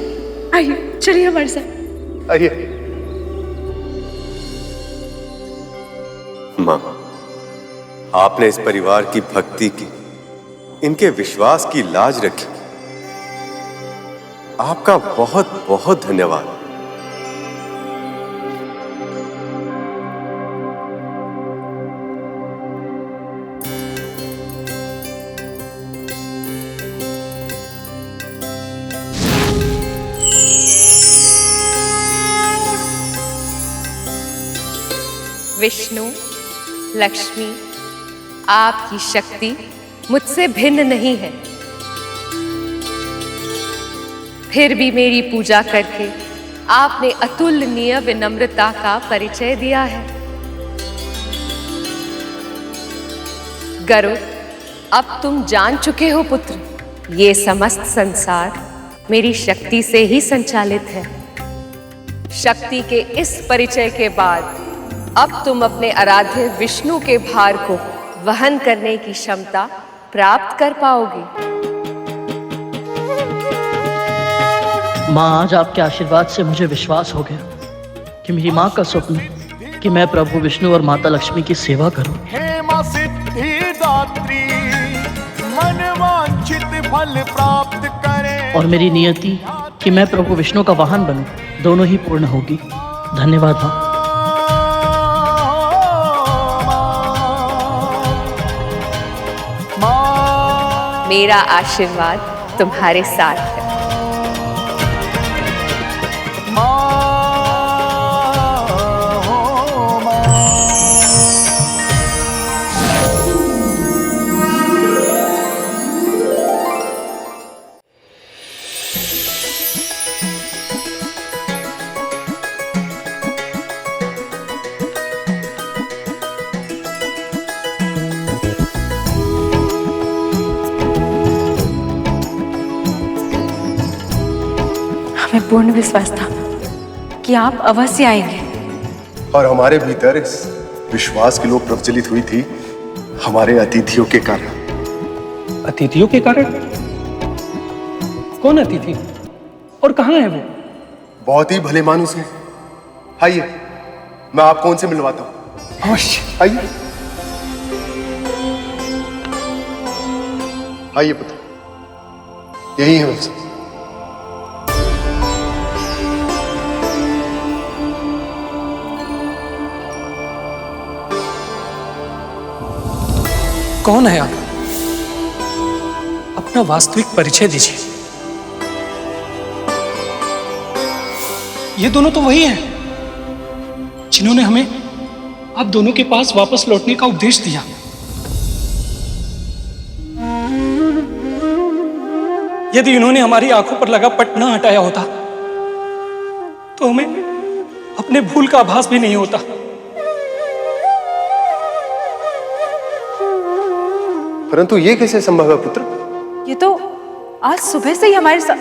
आइए, चलिए हमारे साथ।
आइए।
मां, आपने इस परिवार की भक्ति की, इनके विश्वास की लाज रखी। आपका बहुत बहुत धन्यवाद।
विष्णु, लक्ष्मी, आपकी शक्ति मुझसे भिन्न नहीं है। फिर भी मेरी पूजा करके आपने अतुलनीय विनम्रता का परिचय दिया है। गरुड़, अब तुम जान चुके हो पुत्र, ये समस्त संसार मेरी शक्ति से ही संचालित है। शक्ति के इस परिचय के बाद अब तुम अपने आराध्य विष्णु के भार को वहन करने की क्षमता प्राप्त कर पाओगे।
माँ, आज आपके आशीर्वाद से मुझे विश्वास हो गया कि मेरी माँ का स्वप्न कि मैं प्रभु विष्णु और माता लक्ष्मी की सेवा करूं।
हे मां सिद्धिदात्री, मनवांछित फल प्राप्त करे।
और मेरी नियति कि मैं प्रभु विष्णु का वाहन बनूं, दोनों ही पूर्ण होगी। धन्यवाद माँ।
मेरा आशीर्वाद तुम्हारे साथ है।
हमें पूर्ण विश्वास था कि आप अवश्य आएंगे।
और हमारे भीतर इस विश्वास की लोग प्रज्वलित हुई थी हमारे अतिथियों के कारण।
अतिथियों के कारण? कौन अतिथि और कहाँ है वो?
बहुत ही भले मानुस हैं। आइए, मैं आपको उनसे मिलवाता हूँ।
अवश्य।
आइए आइए पुत्र, यही है उनसे।
कौन है आप? अपना वास्तविक परिचय दीजिए। ये दोनों तो वही हैं जिन्होंने हमें आप दोनों के पास वापस लौटने का उपदेश दिया। यदि इन्होंने हमारी आंखों पर लगा पट न हटाया होता तो हमें अपने भूल का आभास भी नहीं होता।
परंतु ये कैसे संभव है पुत्र?
ये तो आज सुबह से ही हमारे साथ।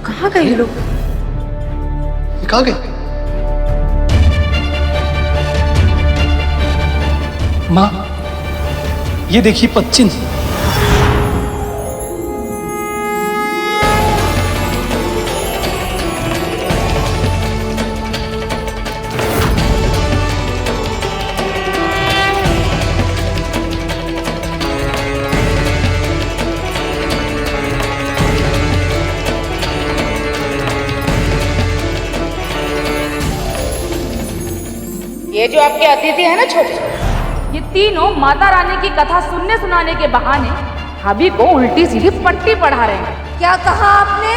कहाँ गए लोग?
कहाँ गए?
माँ, ये देखिए पदचिन्ह।
ये जो आपके अतिथि है ना छोटे, ये तीनों माता रानी की कथा सुनने सुनाने के बहाने भाभी को उल्टी सीधी पट्टी पढ़ा रहे हैं।
क्या कहा आपने?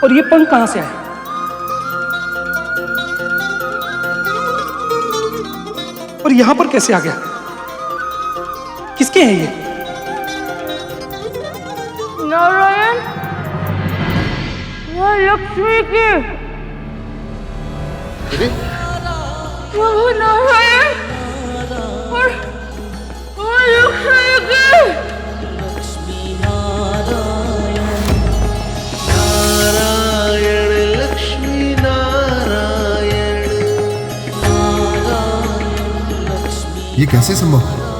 और ये पंख कहां से आया? और यहां पर कैसे आ गया? किसके हैं ये?
नारायण, यह लक्ष्मी की। प्रभु नारायण और लक्ष्मी की।
ये कैसे संभव है?